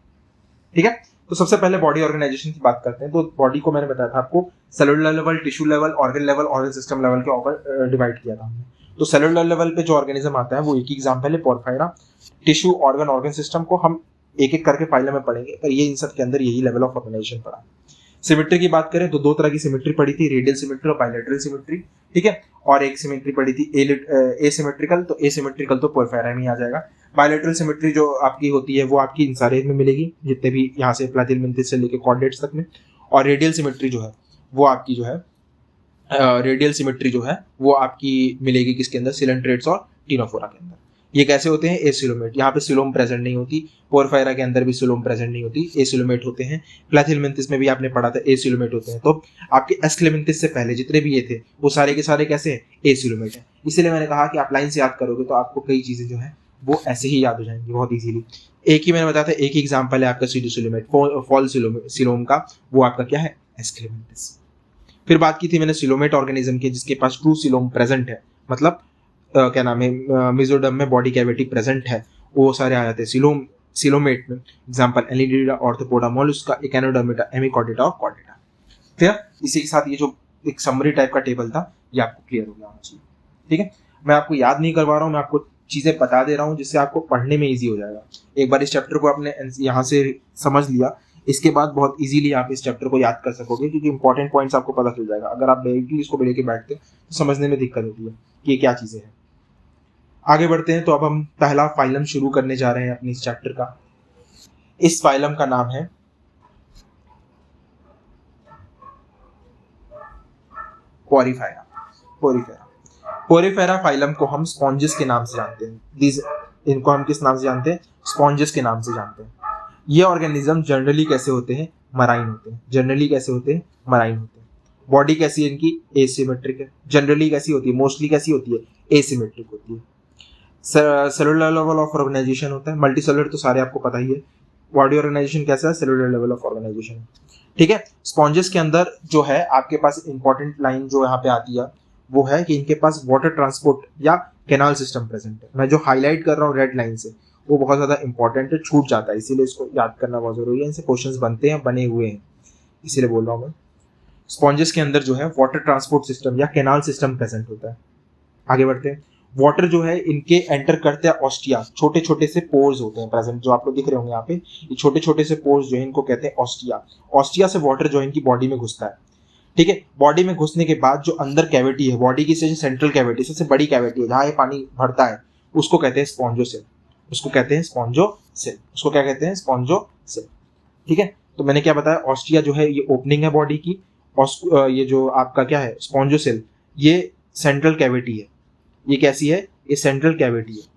S1: ठीक है। तो सबसे पहले बॉडी ऑर्गेनाइजेशन की बात करते हैं। तो बॉडी को मैंने बताया था आपको cellular level, tissue level, organ system level के ऊपर डिवाइड किया था हमने। तो सेलुलर लेवल पे जो ऑर्गेनिज्म आता है वो एक एग्जांपल है पोरफायरा। टिश्यू, ऑर्गन सिस्टम को हम एक एक करके फाइल में पढ़ेंगे, पर ये इन सब के अंदर यही लेवल ऑफ ऑर्गेनाइजेशन पढ़ा। सिमेट्री की बात करें तो 2 तरह की सिमेट्री पढ़ी थी, रेडियल सिमेट्री और बायलैटरल सिमेट्री, ठीक है। और एक सिमेट्री पढ़ी थी एसिमेट्रिकल, तो एसिमेट्रिकल तो पोरफायरा में ही आ जाएगा। बायलैटरल सिमेट्री जो आपकी होती है वो आपकी इन सारे में मिलेगी, जितने भी यहाँ से प्लेथिनमेंथिस से लेके कॉर्डेट्स तक में। और रेडियल सिमेट्री जो है वो आपकी मिलेगी किसके अंदर, सिलेंट्रेट्स और टीनोफोरा के अंदर। ये कैसे होते हैं, एसिलोमेट। यहाँ पे सिलोम प्रेजेंट नहीं होती, पोरफायरा के अंदर भी सिलोम प्रेजेंट नहीं होती, एसिलोमेट होते हैं। प्लेथिनमेंथिस में भी आपने पढ़ा था एसिलोमेट होते हैं। तो आपके एस्क्लेमेंथिस से पहले जितने भी ये थे वो सारे के सारे कैसे हैं, एसिलोमेट है। इसीलिए मैंने कहा कि आप लाइन से याद करोगे तो आपको कई चीजें जो है वो ऐसे ही याद हो जाएंगी बहुत इजीली। एक ही मैंने बताया था, एक ही एग्जाम्पल है आपका सीडोसिलोमेट, फॉल सिलोम का, वो आपका क्या है, एस्क्लेमेंथिस। फिर बात की थी मैंने सिलोमेट ऑर्गेनिज्म की, जिसके पास ट्रू सिलोम प्रेजेंट है, मतलब क्या नाम है, मेसोडर्म में बॉडी कैविटी प्रेजेंट है, वो सारे आ जाते हैं सिलोमेट में। Example Annelida, arthropoda, mollusca, echinodermata, Hemichordata और कॉर्डेटा। फिर इसी के साथ ये जो एक समरी टाइप का टेबल था ये आपको क्लियर हो गया होना चाहिए, ठीक है। मैं आपको याद नहीं करवा रहा हूँ, मैं आपको चीजें बता दे रहा हूँ जिससे आपको पढ़ने में ईजी हो जाएगा। एक बार इस चैप्टर को आपने यहाँ से समझ लिया, इसके बाद बहुत इजीली आप इस चैप्टर को याद कर सकोगे, क्योंकि इंपॉर्टेंट पॉइंट्स आपको पता चल जाएगा। अगर आप डायरेक्टली इसको लेके बैठते तो समझने में दिक्कत होती है कि ये क्या चीजें हैं। आगे बढ़ते हैं। तो अब हम पहला फाइलम शुरू करने जा रहे हैं अपने इस चैप्टर का। इस फाइलम का नाम है पोरीफेरा। पोरीफेरा फाइलम को हम स्पॉन्जेस के नाम से जानते हैं। इनको हम किस नाम से जानते हैं, स्पॉन्जेस के नाम से जानते हैं। ये ऑर्गेनिज्म जनरली कैसे होते हैं, मराइन होते हैं। बॉडी कैसी है इनकी, एसिमेट्रिक है। जनरली कैसी होती है, मोस्टली कैसी होती है, एसिमेट्रिक होती है। सेलुलर लेवल ऑफ ऑर्गेनाइजेशन होता है, मल्टी सेलुलर तो सारे आपको पता ही है, बॉडी ऑर्गेनाइजेशन कैसा है, सेलुलर लेवल ऑफ ऑर्गेनाइजेशन, ठीक है। स्पॉन्जेस के अंदर जो है आपके पास इंपॉर्टेंट लाइन जो यहाँ पे आती है वो है कि इनके पास वाटर ट्रांसपोर्ट या कैनाल सिस्टम प्रेजेंट है। मैं जो हाईलाइट कर रहा हूँ रेड लाइन से वो बहुत ज्यादा इंपॉर्टेंट है, छूट जाता है, इसीलिए इसको याद करना बहुत जरूरी है, इनसे क्वेश्चंस बनते हैं, बने हुए हैं, इसीलिए बोल रहा हूँ मैं। स्पॉन्जेस के अंदर जो है वाटर ट्रांसपोर्ट सिस्टम या कैनाल सिस्टम प्रेजेंट होता है। आगे बढ़ते हैं। वाटर जो है इनके एंटर करते हैं ऑस्टिया, छोटे छोटे से पोर्स होते हैं प्रेजेंट, जो आपको दिख रहे होंगे यहाँ पे, ये छोटे छोटे से पोर्स जो है इनको कहते हैं ऑस्टिया। ऑस्टिया से वाटर जो है इनकी बॉडी में घुसता है, ठीक है। बॉडी में घुसने के बाद जो अंदर कैविटी है, बॉडी की सेंट्रल कैविटी, सबसे बड़ी कैविटी है जहाँ ये पानी भरता है, उसको कहते हैं स्पॉन्जोसेल, उसको कहते हैं स्पॉन्जोसेल, उसको क्या कहते हैं, स्पॉन्जोसेल, ठीक है। तो मैंने क्या बताया, ऑस्टिया जो है ये ओपनिंग है बॉडी की, और ये जो आपका क्या है स्पॉन्जोसेल, ये सेंट्रल कैविटी है। ये कैसी है, ये सेंट्रल कैविटी है,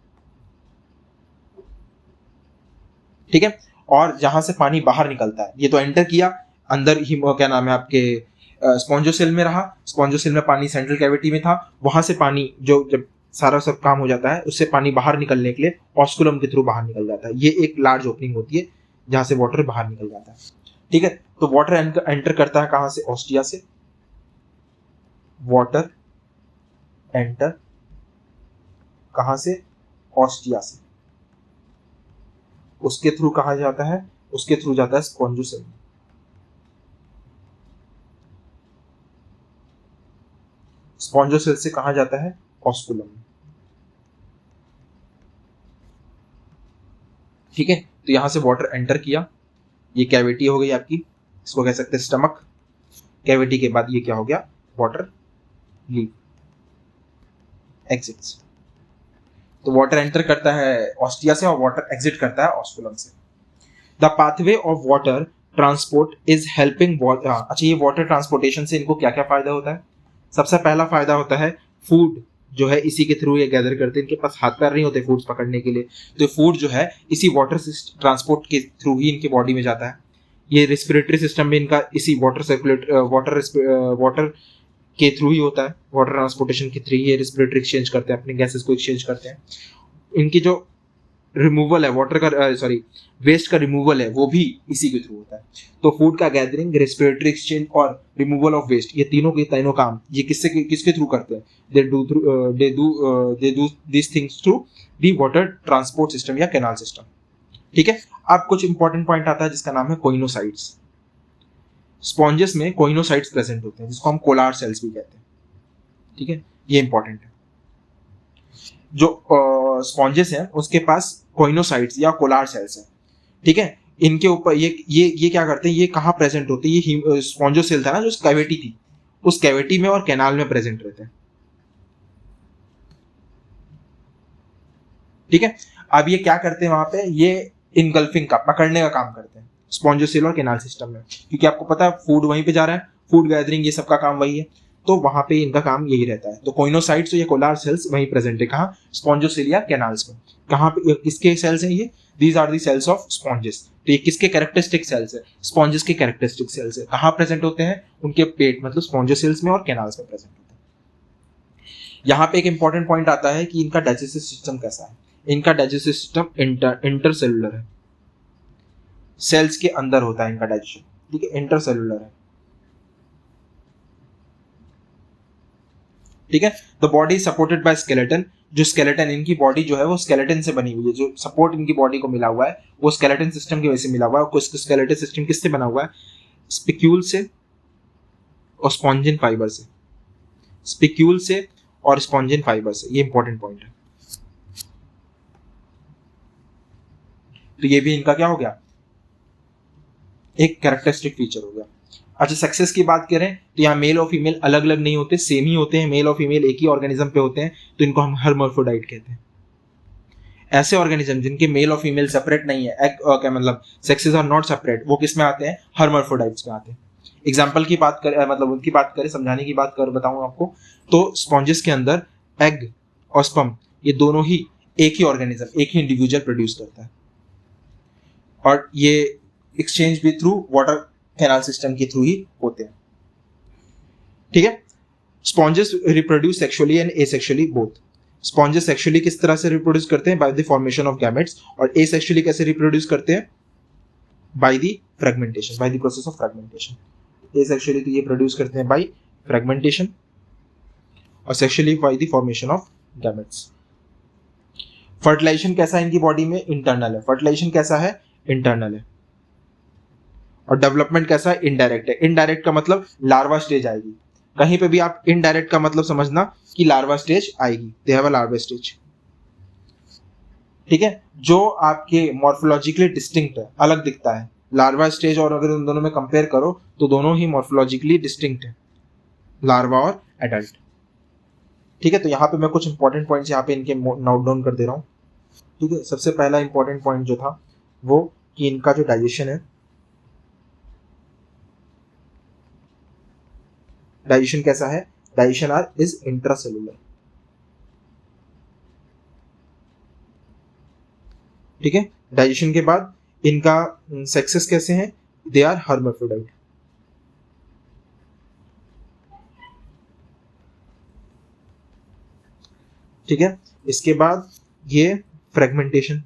S1: ठीक है। और जहां से पानी बाहर निकलता है, ये तो एंटर किया अंदर ही, क्या नाम है आपके स्पॉन्जोसेल में रहा, स्पॉन्जोसेल में पानी सेंट्रल कैविटी में था, वहां से पानी जो जब सारा सब काम हो जाता है उससे पानी बाहर निकलने के लिए ऑस्कुलम के थ्रू बाहर निकल जाता है। ये एक लार्ज ओपनिंग होती है जहां से वाटर बाहर निकल जाता है, ठीक है। तो वाटर एंटर करता है कहां से, ऑस्टिया से, वाटर एंटर कहां से, ऑस्टिया से, उसके थ्रू कहा जाता है, उसके थ्रू जाता है स्पॉन्जोसेल। स्पॉन्जोसेल से कहा जाता है ऑस्कुलम, ठीक है। तो यहां से वाटर एंटर किया, ये कैविटी हो गई आपकी, इसको कह सकते हैं स्टमक। कैविटी के बाद ये क्या हो गया, वाटर लीव, एग्जिट्स। तो वाटर एंटर करता है ऑस्टिया से और वाटर एग्जिट करता है ऑस्कुलम से। The pathway of water transport is helping. अच्छा, ये वाटर ट्रांसपोर्टेशन से इनको क्या क्या फायदा होता है। सबसे पहला फायदा होता है फूड जो है इसी के थ्रू ये गैदर करते हैं, इनके पास हाथ पैर नहीं होते फूड्स पकड़ने के लिए, तो फूड जो है इसी वाटर ट्रांसपोर्ट के थ्रू ही इनके बॉडी में जाता है। ये रेस्पिरेटरी सिस्टम भी इनका इसी वाटर के थ्रू ही होता है, वाटर ट्रांसपोर्टेशन के थ्रू ये रेस्पिरेटरी एक्सचेंज करते हैं, अपने गैसेस को एक्सचेंज करते हैं। इनकी जो रिमूवल है वाटर का, वेस्ट का रिमूवल है वो भी इसी के थ्रू होता है। तो फूड का गैदरिंग, रेस्पिरेटरी एक्सचेंज और रिमूवल ऑफ वेस्ट, ये तीनों के तीनों काम ये किसके थ्रू करते हैं, they do this things through the water transport system या कैनाल सिस्टम, ठीक है। अब कुछ इंपॉर्टेंट पॉइंट आता है जिसका नाम है कोइनोसाइट्स। स्पॉन्जेस में कोइनोसाइट्स प्रेजेंट होते हैं जिसको हम कोलार सेल्स भी कहते हैं, ठीक है, ये इंपॉर्टेंट है। जो स्पॉन्जेस हैं उसके पास कोइनोसाइट्स या कोलार सेल्स हैं, ठीक है। इनके ऊपर ये क्या करते हैं, ये कहाँ प्रेजेंट होते हैं, ये स्पॉन्जोसेल था ना जो कैविटी थी, उस कैविटी में और कैनाल में प्रेजेंट रहते हैं, ठीक है। अब ये क्या करते हैं वहां पे, ये इनगल्फिंग का, पकड़ने का काम करते हैं स्पॉन्जोसेल और कैनाल सिस्टम में, क्योंकि आपको पता है फूड वहीं पे जा रहा है, फूड गैदरिंग ये सबका काम वही है, तो वहां पे इनका काम यही रहता है। तो कोइनोसाइट्स या कोलार सेल्स वहीं प्रेजेंट है, कहाँ, स्पॉन्जोसेल या कैनाल्स में। कहाँ पे किसके सेल्स हैं ये, these are the cells of sponges. तो ये किसके कैरेक्टरिस्टिक सेल्स है, स्पॉन्जेस के कैरेक्टरिस्टिक सेल्स है। कहाँ प्रेजेंट होते हैं, उनके पेट मतलब स्पॉन्जोसेल्स में और कैनाल्स में प्रेजेंट होते हैं। यहाँ पे एक इंपॉर्टेंट पॉइंट आता है कि इनका डाइजेस्टिव सिस्टम कैसा है। इनका डाइजेस्टिव सिस्टम इंटरसेलुलर है, सेल्स के अंदर होता है इनका डाइजेशन, ठीक है, इंटरसेलुलर है, ठीक है। The body supported by skeleton, जो स्केलेटन इनकी बॉडी जो है वो स्केलेटन से बनी हुई है, जो सपोर्ट इनकी बॉडी को मिला हुआ है वो स्केलेटन सिस्टम की वजह से मिला हुआ है। स्केलेटन सिस्टम किससे बना हुआ है, स्पिक्यूल से और स्पॉन्जिन फाइबर से, स्पिक्यूल से और स्पॉन्जिन फाइबर से, ये इंपॉर्टेंट पॉइंट है। तो ये भी इनका क्या हो गया, एक कैरेक्टरिस्टिक फीचर हो गया। अच्छा, सक्सेस की बात करें तो यहाँ मेल और फीमेल अलग अलग नहीं होते, सेम ही होते हैं, मेल और फीमेल एक ही ऑर्गेनिज्म पे होते हैं, तो इनको हम हर्माफ्रोडाइट कहते हैं। ऐसे ऑर्गेनिज्म जिनके मेल और फीमेल सेपरेट नहीं है, क्या मतलब सेक्सेस आर नॉट सेपरेट, वो किस में आते हैं, हर्माफ्रोडाइट्स में आते हैं। एग्जाम्पल की बात करें, मतलब उनकी बात करें, समझाने की बात कर बताऊं आपको, तो स्पॉन्जेस के अंदर एग और स्पर्म ये दोनों ही एक ही ऑर्गेनिज्म, एक ही इंडिविजुअल प्रोड्यूस करता है, और ये एक्सचेंज भी थ्रू वाटर कैनाल सिस्टम के थ्रू ही होते हैं, ठीक है। Sponges reproduce sexually and asexually both. Sponges sexually किस तरह से रिप्रोड्यूस करते हैं, by the formation of gametes, और एसेक्सुअली कैसे रिप्रोड्यूस करते हैं, by the fragmentation, by the process of fragmentation. Asexually तो ये प्रोड्यूस करते हैं बाय फ्रेगमेंटेशन और sexually by the formation of gametes. Fertilization कैसा है इनकी बॉडी में? इंटरनल है। फर्टिलाइजेशन कैसा है? इंटरनल है। और डेवलपमेंट कैसा है? इनडायरेक्ट है। इनडायरेक्ट का मतलब लार्वा स्टेज आएगी। कहीं पे भी आप इनडायरेक्ट का मतलब समझना कि लार्वा स्टेज आएगी, they have a larva stage. ठीक है, जो आपके मॉर्फोलॉजिकली डिस्टिंक्ट है, अलग दिखता है लार्वा स्टेज, और अगर उन दोनों में कंपेयर करो तो दोनों ही मॉर्फोलॉजिकली डिस्टिंक्ट है, लार्वा और एडल्ट। ठीक है, तो यहाँ पे मैं कुछ इंपॉर्टेंट पॉइंट्स यहाँ पे इनके नोट डाउन कर दे रहा हूँ। ठीक है, सबसे पहला इंपॉर्टेंट पॉइंट जो था वो कि इनका जो डाइजेशन है, डाइजेशन कैसा है? Digestion are is intracellular. ठीक है, डाइजेशन के बाद इनका सेक्सेस कैसे हैं? They are hermaphrodite. ठीक है, इसके बाद ये फ्रेगमेंटेशन,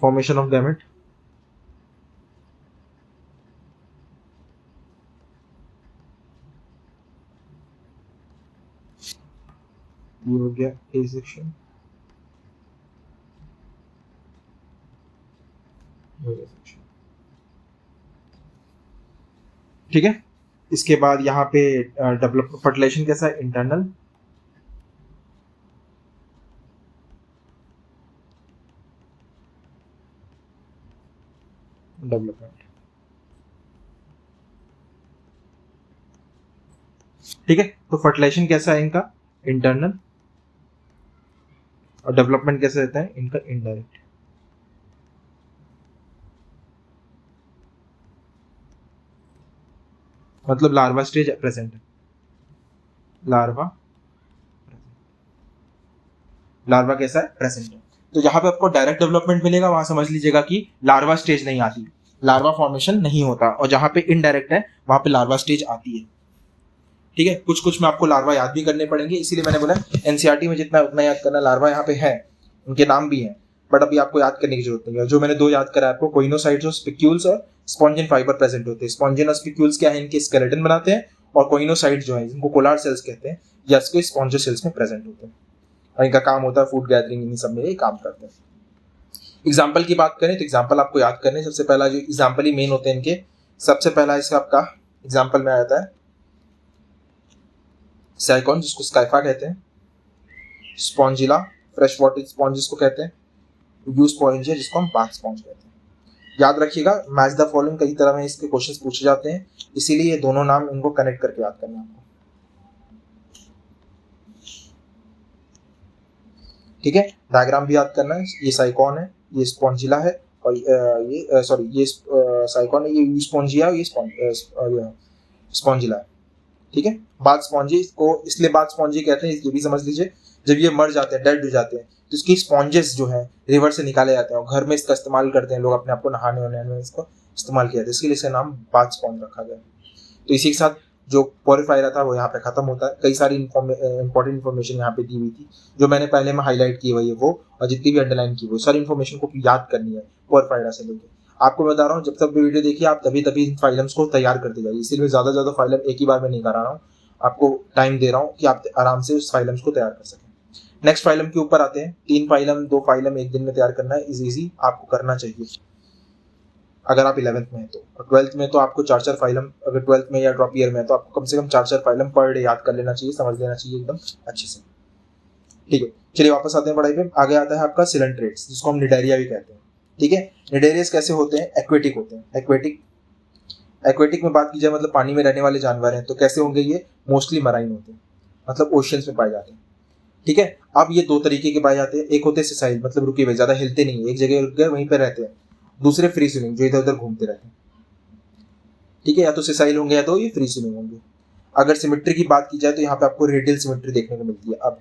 S1: फॉर्मेशन ऑफ गैमेट, ये हो गया ए सेक्शन, ठीक है। इसके बाद यहाँ पे डेवलप फर्टिलाइजेशन कैसा है? Internal, development. ठीक है, तो फर्टिलाइजेशन कैसा है इनका? इंटरनल, और डेवलपमेंट कैसे रहता है इनका? इनडायरेक्ट। मतलब लार्वा स्टेज प्रेजेंट है, लार्वा कैसा है? प्रेजेंट है। तो जहां पे आपको डायरेक्ट डेवलपमेंट मिलेगा वहां समझ लीजिएगा कि लार्वा स्टेज नहीं आती, लार्वा फॉर्मेशन नहीं होता, और जहां पे इनडायरेक्ट है वहां पे लार्वा स्टेज आती है। ठीक है, कुछ कुछ में आपको लार्वा याद भी करने पड़ेंगे, इसीलिए मैंने बोला एनसीईआरटी में जितना उतना याद करना। लार्वा यहाँ पे है, उनके नाम भी हैं, बट अभी आपको याद करने की जरूरत नहीं है। जो मैंने दो याद करा आपको, कोइनोसाइट्स और स्पिक्यूल्स और स्पॉन्जिन फाइबर प्रेजेंट होते हैं। स्पॉन्जिन और स्पिक्यूल्स क्या है? इनके स्केलेटन बनाते हैं, और कोइनोसाइट्स जो है इनको कोलार सेल्स कहते हैं, या इसको स्पॉन्जो सेल्स में प्रेजेंट होते हैं, और इनका काम होता है फूड गैदरिंग, इन सब में ये काम करते हैं। एग्जाम्पल की बात करें तो एग्जाम्पल आपको याद करने, सबसे पहला जो एग्जाम्पल ही मेन होते हैं इनके, सबसे पहला इसका आपका एग्जाम्पल में आता है साइकॉन, जिसको स्काइफा कहते हैं, स्पॉन्जिला फ्रेश वाटर स्पॉन्ज जिसको कहते हैं, यू स्पॉन्जिया जिसको हम बाथ स्पॉन्ज कहते हैं। याद रखिएगा, मैच द फॉलोइंग कई तरह में इसके क्वेश्चंस पूछे जाते हैं, इसीलिए ये दोनों नाम इनको कनेक्ट करके याद करना है आपको। ठीक है, डायग्राम भी याद करना है। ये साइकॉन है, ये स्पॉन्जिला है, और ये सॉरी ये साइकॉन है, ये यू स्पॉन्जिया, ये स्पॉन्जिला है। ठीक है, बाथ स्पॉन्जी को इसलिए बाथ स्पॉन्जी कहते हैं, ये भी समझ लीजिए, जब ये मर जाते हैं, डेड हो जाते हैं, तो इसकी स्पॉन्जेस जो है रिवर से निकाले जाते हैं, और घर में इसका इस्तेमाल करते हैं लोग, अपने आप को नहाने वहाने में इसको इस्तेमाल किया जाता है, इसके लिए इसका नाम बाथ स्पॉन्ज रखा गया। तो इसी के साथ जो प्योरीफायर था वो यहाँ पे खत्म होता है। कई सारी इंपॉर्टेंट इन्फॉर्मेशन यहाँ पे दी हुई थी, जो मैंने पहले में हाईलाइट की हुई है वो, और जितनी भी अंडरलाइन की हुई सारी इन्फॉर्मेशन को याद करनी है प्योरीफायर से लेकर। आपको बता रहा हूँ, जब तक भी वीडियो देखिए आप तभी तभी इन फाइलम्स को तैयार करते जाइए, इसीलिए ज्यादा फाइलम एक ही बार में नहीं करा रहा हूँ, आपको टाइम दे रहा हूँ कि आप आराम से उस फाइलम्स को तैयार कर सकें। नेक्स्ट फाइलम के ऊपर आते हैं। 3 फाइलम 2 फाइलम एक दिन में तैयार करना है, इजी आपको करना चाहिए अगर आप 11th में है तो, और 12th में तो आपको 4 फाइलम, अगर 12th में या ड्रॉप ईयर में है तो आपको कम से कम 4 फाइलम पर डे याद कर लेना चाहिए, समझ लेना चाहिए एकदम अच्छे से। ठीक है, चलिए वापस आते हैं पढ़ाई पे। आगे आता है आपका सिलेंट्रेट्स, जिसको हम निडेरिया भी कहते हैं। ठीक है, निडेरियस कैसे होते हैं? एक्वेटिक होते हैं। एक्वेटिक में बात की जाए मतलब पानी में रहने वाले जानवर हैं, तो कैसे होंगे ये? मोस्टली मराइन होते हैं, मतलब ओशियंस में पाए जाते हैं। ठीक है, अब ये 2 तरीके के पाए जाते हैं, एक होते हैं सिसाइल, मतलब रुके हुए, ज्यादा हिलते नहीं है, एक जगह रुक गए वहीं पर रहते हैं। दूसरे फ्री स्विमिंग, जो इधर उधर घूमते रहते हैं। ठीक है, या तो सिसाइल होंगे या तो ये फ्री स्विमिंग होंगे। अगर सिमेट्री की बात की जाए तो यहाँ पे आपको रेडियल सिमेट्री देखने को मिलती है। अब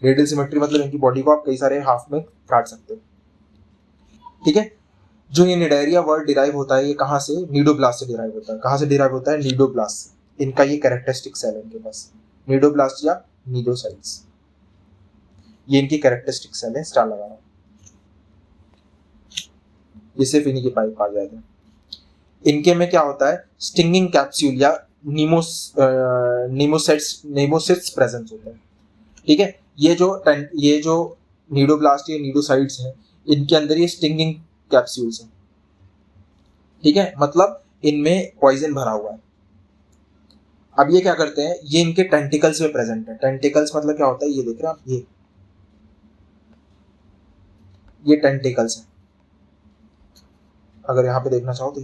S1: रेडियल सिमेट्री मतलब इनकी बॉडी को आप कई सारे हाफ में काट सकते हो। ठीक है, जो ये निडेरिया वर्ड डिराइव होता है, ये कहाँ से? नीडोब्लास्ट से डिराइव होता है। कहाँ से डिराइव होता है? नीडोब्लास्ट से। इनका ये कैरेक्टरिस्टिक सेल है इनके पास। नीडोब्लास्ट या नीडोसाइट्स। ये इनकी कैरेक्टरिस्टिक्स है, स्टार लगा रहा हूँ, ये सिर्फ इन्हीं के पाइप आ जाते हैं। इनके में क्या होता है, स्टिंगिंग कैप्सूल या नीमोसिट्स प्रेजेंस होता है। ठीक है, ये जो नीडोब्लास्ट या नीडोसाइट्स हैं, इनके अंदर ये स्टिंगिंग कैप्सूल्स हैं। ठीक है, मतलब इनमें पॉइजन भरा हुआ है। अब ये क्या करते हैं, ये इनके टेंटिकल्स में प्रेजेंट है। टेंटिकल्स मतलब क्या होता है, ये देख रहे हैं आप, ये टेंटिकल्स है। अगर यहाँ पे देखना चाहो तो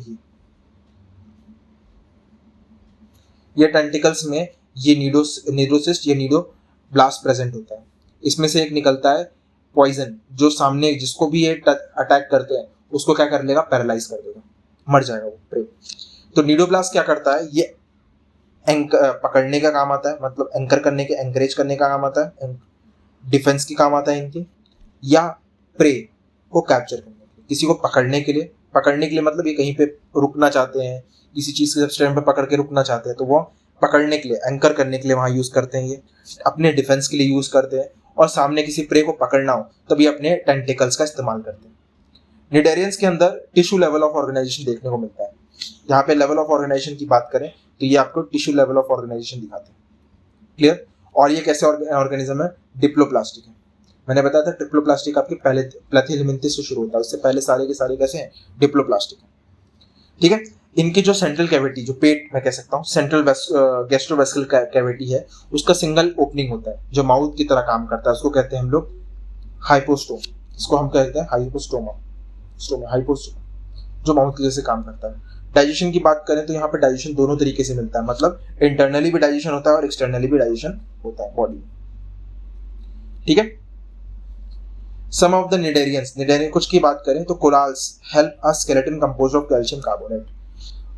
S1: ये टेंटिकल्स में ये नीडोसिस्ट या नीडोब्लास्ट प्रेजेंट होता है। इसमें से एक निकलता है पॉइजन, जो सामने जिसको भी ये अटैक करते हैं उसको क्या कर लेगा, पैरालाइज कर देगा, मर जाएगा वो प्रे। तो नीडोब्लास्ट क्या करता है, ये पकड़ने का काम आता है, मतलब एंकर करने के, एंकरेज करने का काम आता है, डिफेंस के काम आता है इनके, या प्रे को कैप्चर करने के लिए, किसी को पकड़ने के लिए मतलब ये कहीं पे रुकना चाहते हैं, किसी चीज के स्टैंड पे पकड़ के रुकना चाहते हैं, तो वो पकड़ने के लिए, एंकर करने के लिए वहां यूज करते हैं। ये अपने डिफेंस के लिए यूज करते हैं, और सामने किसी प्रे को पकड़ना हो तब ये अपने टेंटिकल्स का इस्तेमाल करते हैं। निडेरियंस के अंदर टिश्यू लेवल ऑफ ऑर्गेनाइजेशन देखने को मिलता है। यहाँ पे लेवल ऑफ ऑर्गेनाइजेशन की बात करें तो ये आपको टिश्यू लेवल ऑफ ऑर्गेनाइजेशन दिखाते हैं। क्लियर? और ये कैसे ऑर्गेनिज्म है, डिप्लोप्लास्टिक है। मैंने बताया था ट्रिप्लोप्लास्टिक आपके पहले प्लेथिहेलमिंथस से शुरू होता है, उससे पहले सारे के सारे कैसे हैं, डिप्लोप्लास्टिक है। ठीक है, इनकी जो सेंट्रल कैविटी, जो पेट मैं कह सकता हूँ, सेंट्रल गैस्ट्रोवेस्कुलर कैविटी है, उसका सिंगल ओपनिंग होता है जो माउथ की तरह काम करता है, उसको कहते हैं हम लोग हाइपोस्टोम। इसको हम कहते हैं हाइपोस्टोमा, जो माउथ के जैसे काम करता है। डाइजेशन की बात करें तो यहाँ पे डाइजेशन दोनों तरीके से मिलता है, मतलब इंटरनली भी डाइजेशन होता है और एक्सटर्नली भी डाइजेशन होता है बॉडी में। ठीक है, सम ऑफ द निडेरियन कुछ की बात करें तो corals help a skeleton composed of calcium carbonate.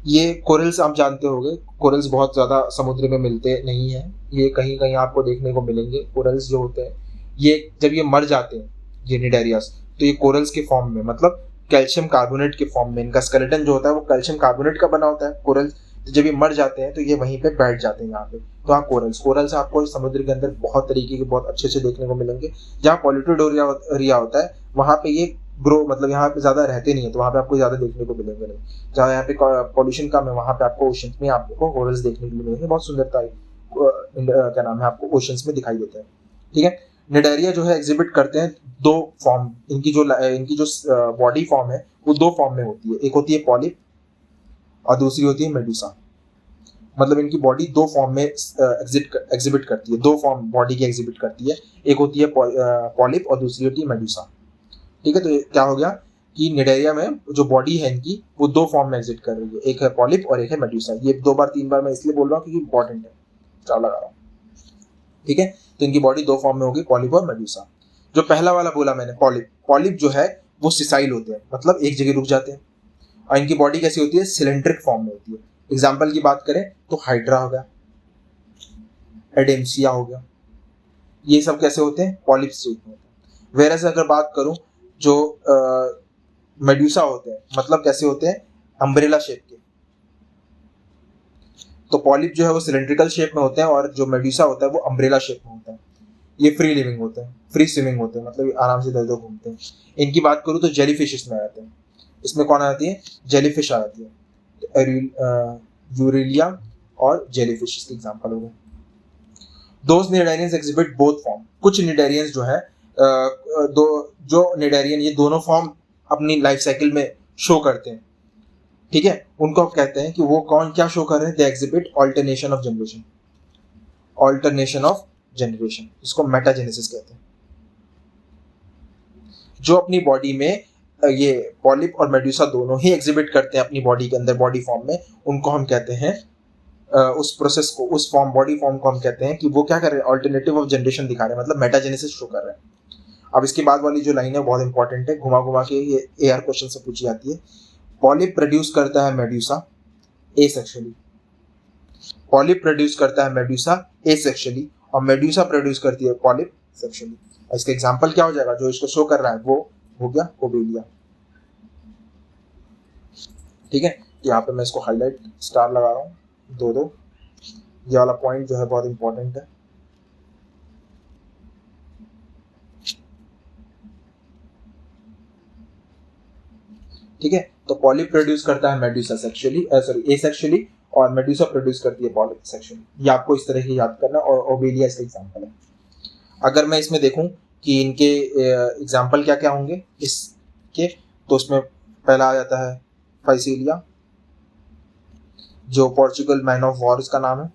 S1: ये कोरल्स आप जानते होंगे, कोरल्स बहुत ज्यादा समुद्र में मिलते नहीं है, ये कहीं कहीं आपको देखने को मिलेंगे। कोरल्स जो होते हैं, ये जब ये मर जाते हैं, ये निडेरियास, तो ये कोरल्स के फॉर्म में, मतलब कैल्शियम कार्बोनेट के फॉर्म में, इनका स्केलेटन जो होता है वो कैल्शियम कार्बोनेट का बना होता है। कोरल्स जब ये मर जाते हैं तो ये वहीं पे बैठ जाते हैं यहाँ पे। तो हाँ, कोरल्स आपको समुद्र के अंदर बहुत तरीके के बहुत अच्छे देखने को मिलेंगे। जहाँ पॉल्यूटेड एरिया होता है वहाँ पे ये ग्रो, मतलब यहाँ पे ज्यादा रहते नहीं है, तो वहाँ पे आपको ज्यादा देखने को मिलेंगे नहीं। जहाँ यहाँ पे पॉल्यूशन कम है वहाँ पे आपको ओशंस में आपको कोरल्स देखने को मिलेंगे। बहुत सुंदरता क्या नाम है, आपको ओशंस में दिखाई देते हैं। ठीक है, निडेरिया जो है एग्जिबिट करते हैं दो फॉर्म, इनकी जो बॉडी फॉर्म है वो दो फॉर्म में होती है। एक होती है पॉलिप और दूसरी होती है मेडुसा। मतलब इनकी बॉडी दो फॉर्म में एग्जिबिट करती है, दो फॉर्म बॉडी की एग्जिबिट करती है। एक होती है पॉलिप और दूसरी होती है मेडुसा। ठीक है, तो क्या हो गया कि निडेरिया में जो बॉडी है इनकी वो दो फॉर्म में एग्जिट कर रही है, एक है पॉलिप और एक है मेडुसा। ये 2 बार 3 बार मैं इसलिए बोल रहा हूँ क्योंकि इंपॉर्टेंट है, चाव लगा रहा हूँ। ठीक है, तो इनकी बॉडी दो फॉर्म में होगी, पॉलिप और मेडुसा। जो पहला वाला बोला मैंने, पॉलिप जो है वो सिसाइल होते हैं, मतलब एक जगह रुक जाते हैं। और इनकी बॉडी कैसी होती है, सिलेंड्रिक फॉर्म में होती है। एग्जाम्पल की बात करें तो हाइड्रा हो गया, एडेम्सिया हो गया, ये सब कैसे होते हैं, पॉलिप स्टेज में होते हैं। वेरस अगर बात करूं जो मेडुसा होते हैं, मतलब कैसे होते हैं, अम्ब्रेला शेप के। तो पॉलिप जो है वो सिलेंड्रिकल शेप में होते हैं और जो मेडुसा होता है वो अम्ब्रेला शेप में होता है। ये फ्री लिविंग होते हैं, फ्री स्विमिंग होते हैं, मतलब आराम से इधर उधर घूमते हैं। इनकी बात करूं तो जेलीफिश इसमें आ जाते हैं। इसमें कौन आती है, जेलीफिश आ जाती है। यूरेलिया और जेलीफिश इसके एग्जांपल हो गए। Those cnidarians exhibit both form. कुछ निडेरियंस जो है जो निडेरियन ये दोनों फॉर्म अपनी लाइफ साइकिल में शो करते हैं। ठीक है, उनको आप कहते हैं कि वो कौन क्या शो कर रहे हैं, they exhibit alternation of generation, इसको मेटाजेनेसिस कहते हैं। जो अपनी बॉडी में ये पॉलिप और मेडुसा दोनों ही एग्जिबिट करते हैं अपनी बॉडी के अंदर बॉडी फॉर्म में, उनको हम कहते हैं उस प्रोसेस को, उस फॉर्म बॉडी फॉर्म को हम कहते हैं कि वो क्या कर रहे हैं, ऑल्टरनेटिव ऑफ जनरेशन दिखा रहे हैं, मतलब मेटाजेनेसिस शो कर रहे हैं। अब इसके बाद वाली जो लाइन है बहुत इंपॉर्टेंट है, घुमा घुमा के ये एआर क्वेश्चन से पूछी जाती है। पॉलिप प्रोड्यूस करता है मेडुसा एसेक्सुअली, पॉलिप प्रोड्यूस करता है मेडुसा एसेक्सुअली और मेडुसा प्रोड्यूस करती है पॉलिप सेक्सुअली। इसका एग्जांपल क्या हो जाएगा, जो इसको शो कर रहा है वो हो गया ओबेलिया। ठीक है, यहाँ पे मैं इसको हाईलाइट स्टार लगा रहा हूँ, 2-2। ये वाला पॉइंट जो है बहुत इंपॉर्टेंट है। ठीक है, तो पॉलिप प्रोड्यूस करता है मेडुसा सेक्सुअली, सॉरी एसेक्सुअली, और मेडुसा प्रोड्यूस करती है पॉलिप सेक्सुअली। ये आपको इस तरह से याद करना, और ओबेलिया इसका एग्जांपल है। अगर मैं इसमें देखूं कि इनके एग्जांपल क्या क्या होंगे इसके, तो उसमें पहला आ जाता है फाइसीलिया, जो पोर्चुगल मैन ऑफ वॉर इसका नाम है।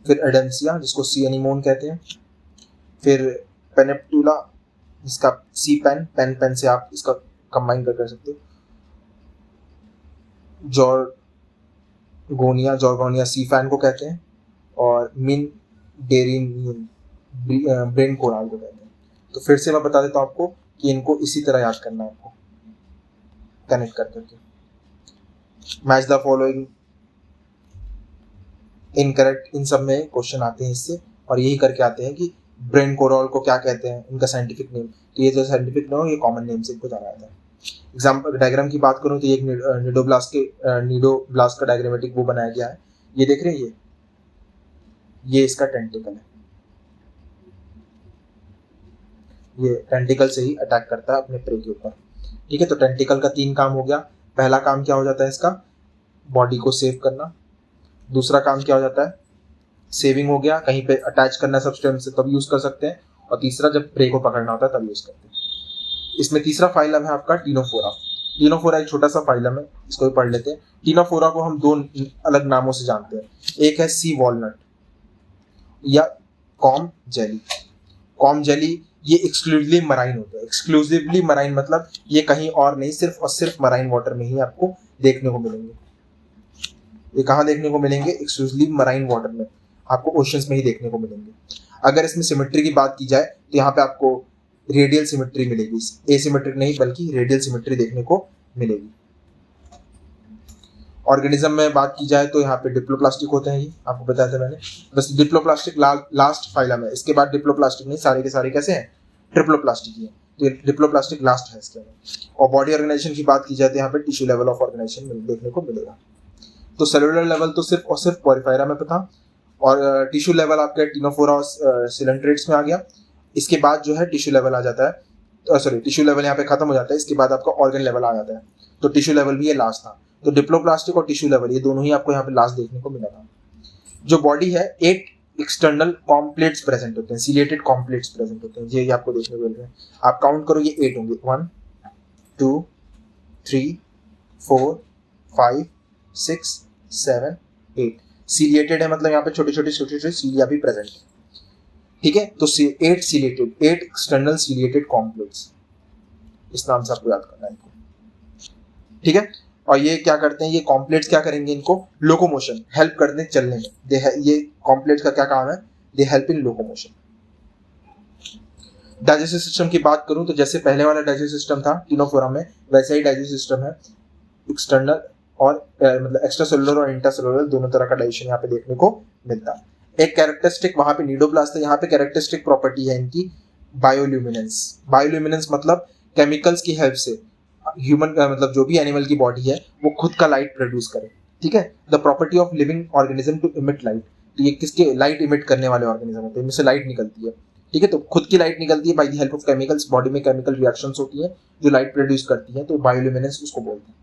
S1: फिर एडेंसिया, जिसको सी एनिमोन कहते हैं। फिर पेनेप्टूला, इसका सी पेन, पेन पेन से आप इसका कंबाइन कर सकते हो। जॉर्गोनिया सी फैन को कहते हैं, और मिन डेरिनियन ब्रेन कोराल को कहते हैं। तो फिर से मैं बता देता हूँ आपको कि इनको इसी तरह याद करना है आपको, कनेक्ट कर करके। मैच द फॉलोइंग इनकरेक्ट, इन सब में क्वेश्चन आते हैं इससे, और यही करके आते हैं कि ब्रेन कोराल को क्या कहते हैं, इनका साइंटिफिक नेम। तो ये जो साइंटिफिक नेम, ये कॉमन नेम से इनको जाना जाता है। एग्जाम्पल डायग्राम की बात करूं तो ये एक नीडोब्लास्ट का डायग्रामेटिक वो बनाया गया है। ये देख रहे हैं, ये इसका टेंटिकल है। ये टेंटिकल से ही अटैक करता है अपने प्रे के ऊपर। ठीक है, तो टेंटिकल का 3 काम हो गया। पहला काम क्या हो जाता है इसका, बॉडी को सेव करना। दूसरा काम क्या हो जाता है, सेविंग हो गया, कहीं पे अटैच करना सब्सटेंस से तब यूज कर सकते हैं। और तीसरा, जब प्रे को पकड़ना होता है तब यूज करते हैं। इसमें तीसरा फाइलम है आपका टीनोफोरा। टीनोफोरा एक छोटा सा फाइलम है, इसको भी पढ़ लेते हैं। टीनोफोरा को हम 2 अलग नामों से जानते हैं। एक है सी वॉलनट या कॉम जेली। कॉम जेली ये एक्सक्लूसिवली मराइन होता है। एक्सक्लूसिवली मराइन मतलब ये कहीं और नहीं, सिर्फ और सिर्फ मराइन वाटर में ही आपको देखने को मिलेंगे। ये कहाँ देखने को मिलेंगे, एक्सक्लूसिवली मराइन वाटर में, आपको ओशंस में ही देखने को मिलेंगे। अगर इसमें सिमेट्री की बात की जाए तो यहाँ पे आपको रेडियल सिमेट्री मिलेगी, एसिमेट्रिक नहीं बल्कि रेडियल सिमेट्री देखने को मिलेगी। ऑर्गेनिज्म में बात की जाए तो यहाँ पे डिप्लोप्लास्टिक होते हैं, ये आपको बताया था मैंने। बस डिप्लोप्लास्टिक लास्ट फाइलम है, इसके बाद डिप्लोप्लास्टिक नहीं, सारे के सारे कैसे हैं, ट्रिप्लोप्लास्टिक ही है। तो डिप्लोप्लास्टिक लास्ट है इसके अंदर। और बॉडी ऑर्गेनाइजेशन की बात की जाए तो यहाँ पे टिश्यू लेवल ऑफ ऑर्गेनाइजेशन देखने को मिलेगा। तो सेलुलर लेवल तो सिर्फ और सिर्फ पोरिफेरा में था, और टिश्यू लेवल आपके टीनोफोरा और सिलेंट्रेट्स में आ गया। इसके बाद जो है टिश्यू लेवल आ जाता है, सॉरी टिश्यू लेवल यहाँ पे खत्म हो जाता है। इसके बाद आपका ऑर्गन लेवल आ जाता है, तो टिश्यू लेवल भी ये लास्ट था। तो डिप्लोप्लास्टिक और टिश्यू लेवल ये दोनों ही आपको यहाँ पे लास्ट देखने को मिलेगा। जो बॉडी है, 8 एक्सटर्नल कॉम्प्लेट्स प्रेजेंट होते हैं, सीलिएटेड कॉम्प्लेट्स प्रेजेंट होते हैं, ये आपको देखने को मिल रहे हैं। आप काउंट करो, ये 8 होंगे, 1 2 3 4 5 6 7 8। सीलिएटेड है मतलब यहाँ पे छोटे छोटे सीलिया भी प्रेजेंट है। ठीक है, तो 8 सीलिएटेड, 8 एक्सटर्नल सीलिएटेड कॉम्प्लेक्स, इस नाम से आपको याद करना है इनको। ठीक है, और ये क्या करते हैं, ये कॉम्प्लेक्स क्या करेंगे, इनको लोकोमोशन हेल्प करते हैं चलने में। ये कॉम्प्लेक्स का क्या काम है, they help in locomotion. Digestive system की बात करूं तो जैसे पहले वाला डाइजेस्टिव सिस्टम था टीनोफोरा में, वैसा ही डाइजेस्टिव सिस्टम है। एक्सटर्नल और मतलब एक्स्ट्रा सेलुलर और इंट्रासेलुलर दोनों तरह का डाइजेशन यहाँ पे देखने को मिलता है। एक कैरेक्टरिस्टिक वहां पे नीडोप्लास्ट है, यहाँ पे कैरेक्टरिस्टिक प्रॉपर्टी है इनकी बायोल्यूमिनेंस। बायोल्यूमिनेंस मतलब केमिकल्स की हेल्प से ह्यूमन मतलब जो भी एनिमल की बॉडी है वो खुद का लाइट प्रोड्यूस करे। ठीक है, the property of living organism to emit light. तो ये किसके, लाइट इमिट करने वाले ऑर्गेनिज्म होते हैं, इनमें से लाइट निकलती है। ठीक है, तो खुद की लाइट निकलती है by the help of chemicals. Body में केमिकल रिएक्शंस होती है जो लाइट प्रोड्यूस करती है, तो बायोल्यूमिनेंस उसको बोलते हैं।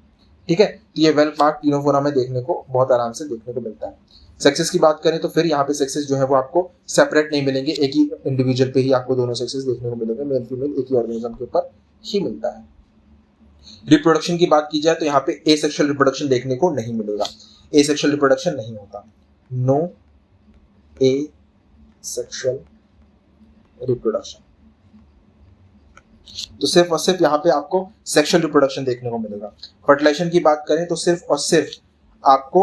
S1: ठीक है, तो ये वेल मार्क टीनोफोरा में देखने को बहुत आराम से देखने को मिलता है। सेक्सेस की बात करें तो फिर यहाँ पे सेक्सेस जो है वो आपको सेपरेट नहीं मिलेंगे, एक ही इंडिविजुअल पे ही आपको दोनों सेक्सेस देखने को मिलेंगे। मेल फीमेल एक ही ऑर्गेनिज्म के ऊपर ही मिलता है। रिप्रोडक्शन की बात की जाए तो यहाँ पे एसेक्सुअल रिप्रोडक्शन देखने को नहीं मिलेगा, एसेक्सुअल रिप्रोडक्शन नहीं होता, नो एसेक्सुअल रिप्रोडक्शन। तो सिर्फ और सिर्फ यहाँ पे आपको सेक्सुअल रिप्रोडक्शन देखने को मिलेगा। फर्टिलाइजेशन की बात करें तो सिर्फ और सिर्फ आपको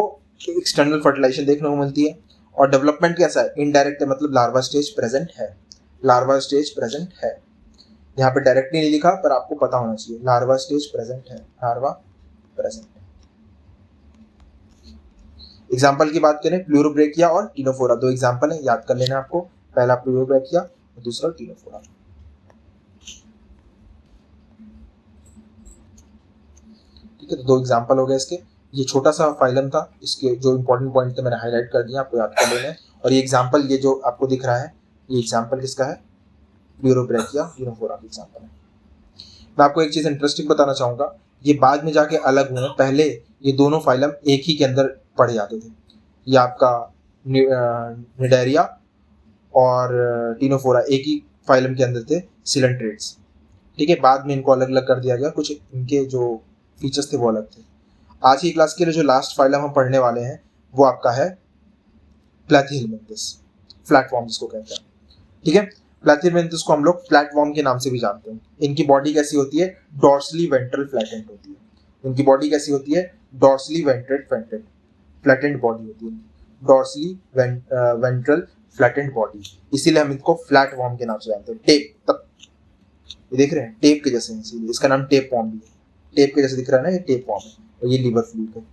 S1: एक्सटर्नल फर्टिलाइजेशन देखने को मिलती है। और डेवलपमेंट कैसा है, इनडायरेक्ट है, मतलब लार्वा स्टेज प्रेजेंट है, लार्वा स्टेज प्रेजेंट है। यहाँ पे डायरेक्टली नहीं लिखा पर आपको पता होना चाहिए, लार्वा स्टेज प्रेजेंट है, लार्वा प्रेजेंट है। एग्जाम्पल की बात करें, प्लूरोब्रेकिया और टीनोफोरा, 2 एग्जाम्पल है, याद कर लेना आपको। पहला प्लूरोब्रेकिया और दूसरा टीनोफोरा। ठीक है, तो 2 एग्जाम्पल हो गए इसके। ये छोटा सा फाइलम था, इसके जो इंपॉर्टेंट पॉइंट थे मैंने हाईलाइट कर दिया, आपको याद कर लेना है। और ये एग्जाम्पल, ये जो आपको दिख रहा है, ये एग्जाम्पल किसका है? ब्यूरोब्रैकिया यूनिफोरा का एग्जाम्पल है। मैं आपको एक चीज़ इंटरेस्टिंग बताना चाहूँगा, ये बाद में जाके अलग हुए, पहले ये दोनों फाइलम एक ही के अंदर पढ़े जाते थे। ये आपका निडेरिया और टीनोफोरा एक ही फाइलम के अंदर थे, सिलेंट्रेट्स, ठीक है। बाद में इनको अलग अलग कर दिया गया, कुछ इनके जो फीचर्स थे वो अलग थे। आज की क्लास के लिए जो लास्ट फाइलम हम पढ़ने वाले हैं वो आपका है प्लैथिहेलमिंथस, फ्लैटवर्म जिसको कहते हैं, ठीक है। प्लैथिहेलमिंथस को हम लोग फ्लैटवर्म के नाम से भी जानते हैं। इनकी बॉडी कैसी होती है? डॉर्सली वेंट्रल फ्लैटेंड होती है। इनकी बॉडी कैसी होती है? डॉर्सली फ्लैटेंड बॉडी होती है, डॉर्सली वेंट्रल फ्लैटेंड बॉडी, इसीलिए हम इनको फ्लैटवर्म के नाम से जानते हैं। टेप तक ये देख रहे हैं, टेप के जैसे, इसीलिए इसका नाम टेप वॉर्म भी है। टेप के जैसे दिख रहा है ना, ये टेप वॉर्म है, और ये लिवर फ्लूइड है।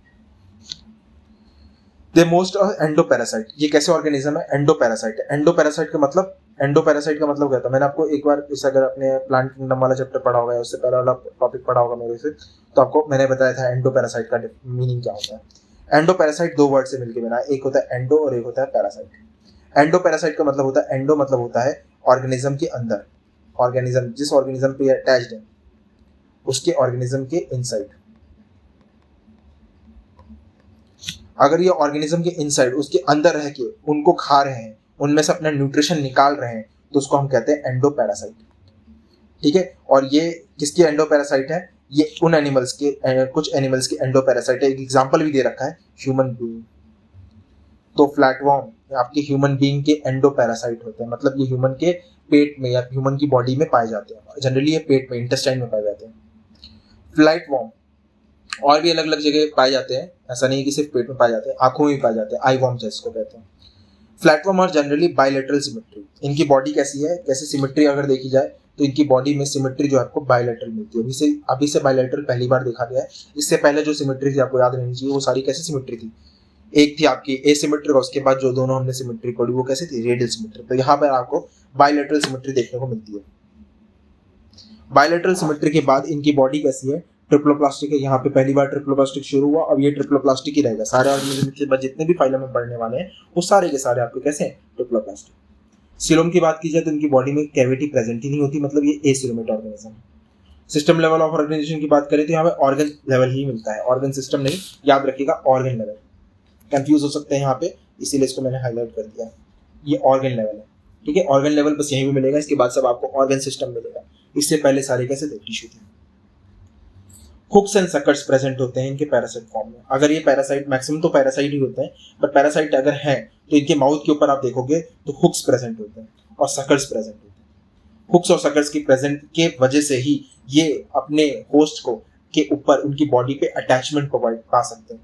S1: दे मोस्ट एंडोपैरासाइट, ये कैसे ऑर्गेनिज्म है? एंडोपैरासाइट है। एंडोपैरासाइट का मतलब क्या था? मैंने आपको एक बार, इस अगर आपने प्लांट किंगडम वाला चैप्टर पढ़ा होगा, उससे पहले वाला टॉपिक पढ़ा होगा मेरे से, तो आपको मैंने बताया था एंडोपैरासाइट का मीनिंग क्या होता है। एंडोपैरासाइट दो वर्ड से मिलकर बना है, एक होता है एंडो और एक होता है पैरासाइट। एंडोपैरासाइट का मतलब होता है, एंडो मतलब होता है ऑर्गेनिज्म के अंदर, ऑर्गेनिज्म जिस ऑर्गेनिज्म पे अटैच्ड है उसके ऑर्गेनिज्म के इनसाइड। अगर ये ऑर्गेनिज्म के इनसाइड, उसके अंदर रह के उनको खा रहे हैं, उनमें से अपना न्यूट्रिशन निकाल रहे हैं, तो उसको हम कहते हैं एंडोपैरासाइट, ठीक है। और ये किसकी एंडोपैरासाइट है? ये उन एनिमल्स के, कुछ एनिमल्स के एंडोपैरासाइट है। एक एग्जांपल भी दे रखा है, ह्यूमन बीइंग। तो फ्लैटवर्म आपके ह्यूमन बीइंग के एंडोपैरासाइट होते हैं, मतलब ये ह्यूमन के पेट में या ह्यूमन की बॉडी में पाए जाते हैं। जनरली ये पेट में, इंटेस्टाइन में पाए जाते हैं। फ्लैटवर्म और भी अलग अलग जगह पाए जाते हैं, ऐसा नहीं है कि सिर्फ पेट में पाए जाते हैं, आंखों में भी पाए जाते हैं, आई वर्म जिसको कहते हैं। फ्लैटवर्म और जनरली बायलैटरल सिमेट्री। इनकी बॉडी कैसी है? कैसे सिमेट्री अगर देखी जाए तो इनकी बॉडी में सिमेट्री जो है आपको बायलैटरल मिलती है। अभी से बायलैटरल पहली बार देखा गया है। इससे पहले जो सिमेट्री थी आपको याद रहनी चाहिए, वो सारी कैसी सिमेट्री थी? एक थी आपकी एसिमेट्रिक, उसके बाद जो दोनों हमने सिमेट्री पढ़ी वो कैसी थी? Radial symmetry. तो यहाँ पर आपको बायलैटरल सिमेट्री देखने को मिलती है। बायलैटरल सिमेट्री के बाद इनकी बॉडी कैसी है? ट्रिप्लोप्लास्टिक है। यहाँ पे पहली बार ट्रिप्लोप्लास्टिक शुरू हुआ, अब ये ट्रिप्लोप्लास्टिक ही रहेगा। सारे ऑर्गेनिज्म के बाद जितने भी फाइलम में पढ़ने वाले हैं वो सारे के सारे आपके कैसे हैं? ट्रिप्लोप्लास्टिक। सीलोम की बात की जाए तो इनकी बॉडी में कैविटी प्रेजेंट ही नहीं होती, मतलब ये acoelomate organism. System level of organization की बात करें तो यहाँ पे ऑर्गन लेवल ही मिलता है, ऑर्गन सिस्टम नहीं, याद रखिएगा ऑर्गन लेवल। कंफ्यूज हो सकते हैं यहाँ पे, इसीलिए इसको मैंने हाईलाइट कर दिया। ये ऑर्गन लेवल है, ठीक है। ऑर्गन लेवल बस यहीं पे मिलेगा, इसके बाद सब आपको ऑर्गन सिस्टम मिलेगा। इससे पहले सारे कैसे थे? टिश्यू थे। हुक्स एंड सकर्स प्रेजेंट होते हैं इनके पैरासाइट फॉर्म में। अगर ये पैरासाइट, मैक्सिमम तो पैरासाइट ही होते हैं, बट पैरासाइट अगर हैं तो इनके माउथ के ऊपर आप देखोगे तो हुक्स प्रेजेंट होते हैं और सकर्स प्रेजेंट होते हैं। हुक्स और सकर्स की प्रेजेंट के वजह से ही ये अपने होस्ट को के ऊपर उनकी बॉडी पे अटैचमेंट प्रोवाइड पा सकते हैं।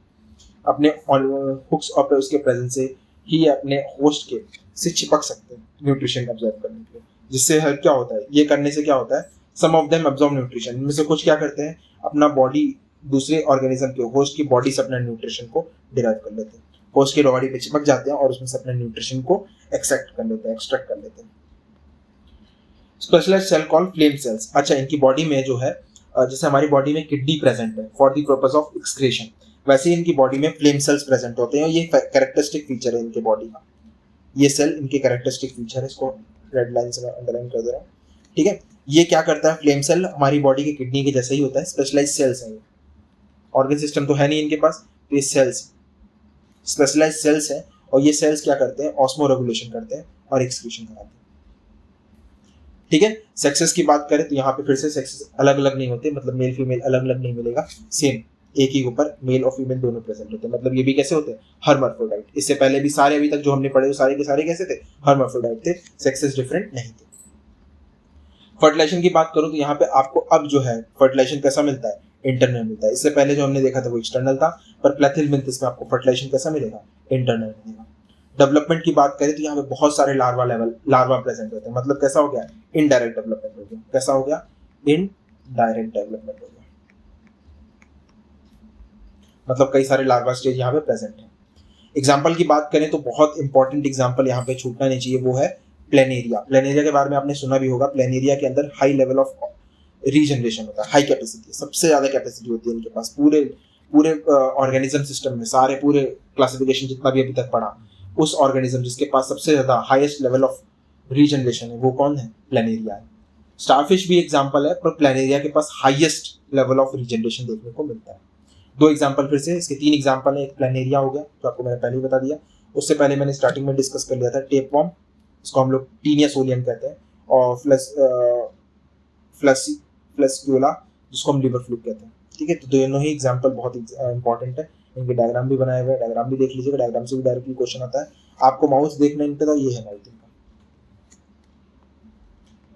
S1: अपने हुक्स और उसके प्रेजेंस से ही अपने होस्ट के से चिपक सकते हैं न्यूट्रिशन ऑब्जर्व करने के लिए। जिससे क्या होता है? ये करने से क्या होता है? सम ऑफ देम अब्जॉर्ब न्यूट्रिशन। इनमें से कुछ क्या करते हैं? अपना बॉडी दूसरे ऑर्गेनिज्म के होस्ट की बॉडी से अपना न्यूट्रिशन को डिराइव कर लेते हैं, होस्ट की बॉडी पे चिपक जाते हैं और उसमें से अपने न्यूट्रिशन को एक्सट्रैक्ट कर लेते हैं। Specialized cell called flame cells. अच्छा, इनकी बॉडी में जो है, जैसे हमारी बॉडी में किडनी प्रेजेंट है for the purpose of excretion, वैसे ही इनकी बॉडी में फ्लेम सेल्स प्रेजेंट होते हैं और ये कैरेक्टरिस्टिक फीचर है इनके बॉडी का। ये सेल इनके कैरेक्टरिस्टिक फीचर है, इसको रेड लाइन से मैं अंडरलाइन कर दे रहा हूँ, ठीक है। ये क्या करता है? फ्लेम सेल हमारी बॉडी के किडनी के जैसे ही होता है, स्पेशलाइज्ड सेल्स हैं। ऑर्गन सिस्टम तो है नहीं इनके पास, तो ये सेल्स स्पेशलाइज्ड सेल्स हैं और ये सेल्स क्या करते हैं? ऑस्मो रेगुलेशन करते हैं और एक्सक्रीशन कराते हैं, ठीक है। सेक्सेस की बात करें तो यहाँ पे फिर से सेक्सेस अलग अलग नहीं होते, मतलब मेल फीमेल अलग अलग नहीं मिलेगा, सेम एक ही ऊपर मेल और फीमेल दोनों प्रेजेंट होते हैं। मतलब ये भी कैसे होते हैं? हर्माफ्रोडाइट। इससे पहले भी सारे अभी तक जो हमने पढ़े वो सारे के सारे कैसे थे? हर्माफ्रोडाइट थे, सेक्सेस डिफरेंट नहीं थे। फर्टिलाइजेशन की बात करूं तो यहाँ पे आपको अब जो है फर्टिलाइजेशन कैसा मिलता है? इंटरनल मिलता है। इससे पहले जो हमने देखा था वो एक्सटर्नल था, पर प्लैथिहेलमिंथस में आपको फर्टिलाइजेशन कैसा मिलेगा? इंटरनल मिलेगा। डेवलपमेंट की बात करें तो यहाँ पे बहुत सारे लार्वा प्रेजेंट होते हैं। मतलब कैसा हो गया? इनडायरेक्ट डेवलपमेंट हो गया। कैसा हो गया? इनडायरेक्ट डेवलपमेंट हो गया, मतलब कई सारे लार्वा स्टेज यहाँ पे प्रेजेंट है। एग्जाम्पल की बात करें तो बहुत इंपॉर्टेंट एग्जाम्पल यहाँ पे छूटना नहीं चाहिए, वो है प्लेनेरिया। प्लेनेरिया के बारे में आपने सुना भी होगा। प्लेनेरिया के अंदर हाई लेवल ऑफ रीजनरेशन होता है, हाई कैपेसिटी, सबसे ज्यादा कैपेसिटी होती है इनके पास। पूरे पूरे ऑर्गेनिज्म सिस्टम में सारे पूरे क्लासिफिकेशन जितना भी अभी तक पढ़ा, उस ऑर्गेनिज्म जिसके पास सबसे ज्यादा हाईएस्ट लेवल ऑफ रीजनरेशन है वो कौन है? प्लैनेरिया है। स्टारफिश भी एग्जांपल है, पर प्लैनेरिया के पास हाईएस्ट लेवल ऑफ रीजनरेशन देखने को मिलता है। 2 एग्जांपल फिर से, इसके 3 एग्जांपल है। एक प्लैनेरिया हो गया जो आपको मैंने पहले ही बता दिया, उससे पहले मैंने स्टार्टिंग में डिस्कस कर लिया था टेपवर्म, इसको हम लोग टीनिया सोलियम कहते हैं, और फ्लैस्क्यूला जिसको हम लिवर फ्लूक कहते हैं। ठीक है, तो दोनों ही एग्जांपल बहुत इंपॉर्टेंट है। इनके डायग्राम भी बनाए हुए हैं, डायग्राम भी देख लीजिएगा, डायग्राम से भी डायरेक्टली क्वेश्चन आता है। आपको माउथ देखना इनका था, ये है माउथ इनका,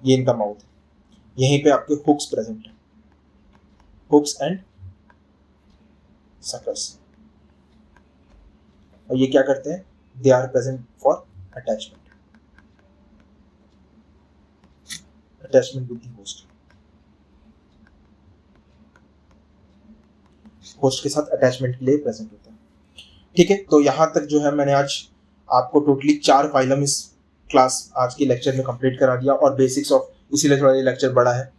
S1: ये इनका माउथ है। यहीं पे आपके हुक्स प्रेजेंट है, हुक्स एंड सकर्स, और ये क्या करते हैं? They are present for attachment with the host के साथ अटैचमेंट के लिए प्रेजेंट होता है। ठीक है, तो यहां तक जो है मैंने आज आपको टोटली 4 फाइलम इस क्लास आज के लेक्चर में कंप्लीट करा दिया, और बेसिक्स ऑफ, इसीलिए थोड़ा ये लेक्चर बड़ा है,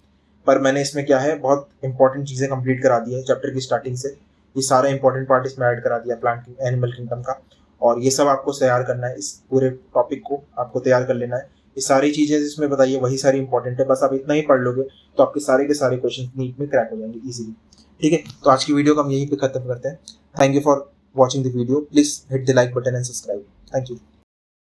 S1: पर मैंने इसमें क्या है बहुत इंपॉर्टेंट चीजें कंप्लीट करा दी है चैप्टर की स्टार्टिंग से। ये सारा इंपॉर्टेंट पार्ट इसमें ऐड करा दिया प्लांट एनिमल किंगडम का, और ये सब आपको तैयार करना है, इस पूरे टॉपिक को आपको तैयार कर लेना है। ये सारी चीजें जिसमें बताइए वही सारी इंपॉर्टेंट है, बस आप इतना ही पढ़ लोगे तो आपके सारे के सारे क्वेश्चन नीट में क्रैक हो जाएंगे इजीली। ठीक है, तो आज की वीडियो को हम यहीं पे खत्म करते हैं। Thank you for watching the video, please hit the like button and subscribe. Thank you.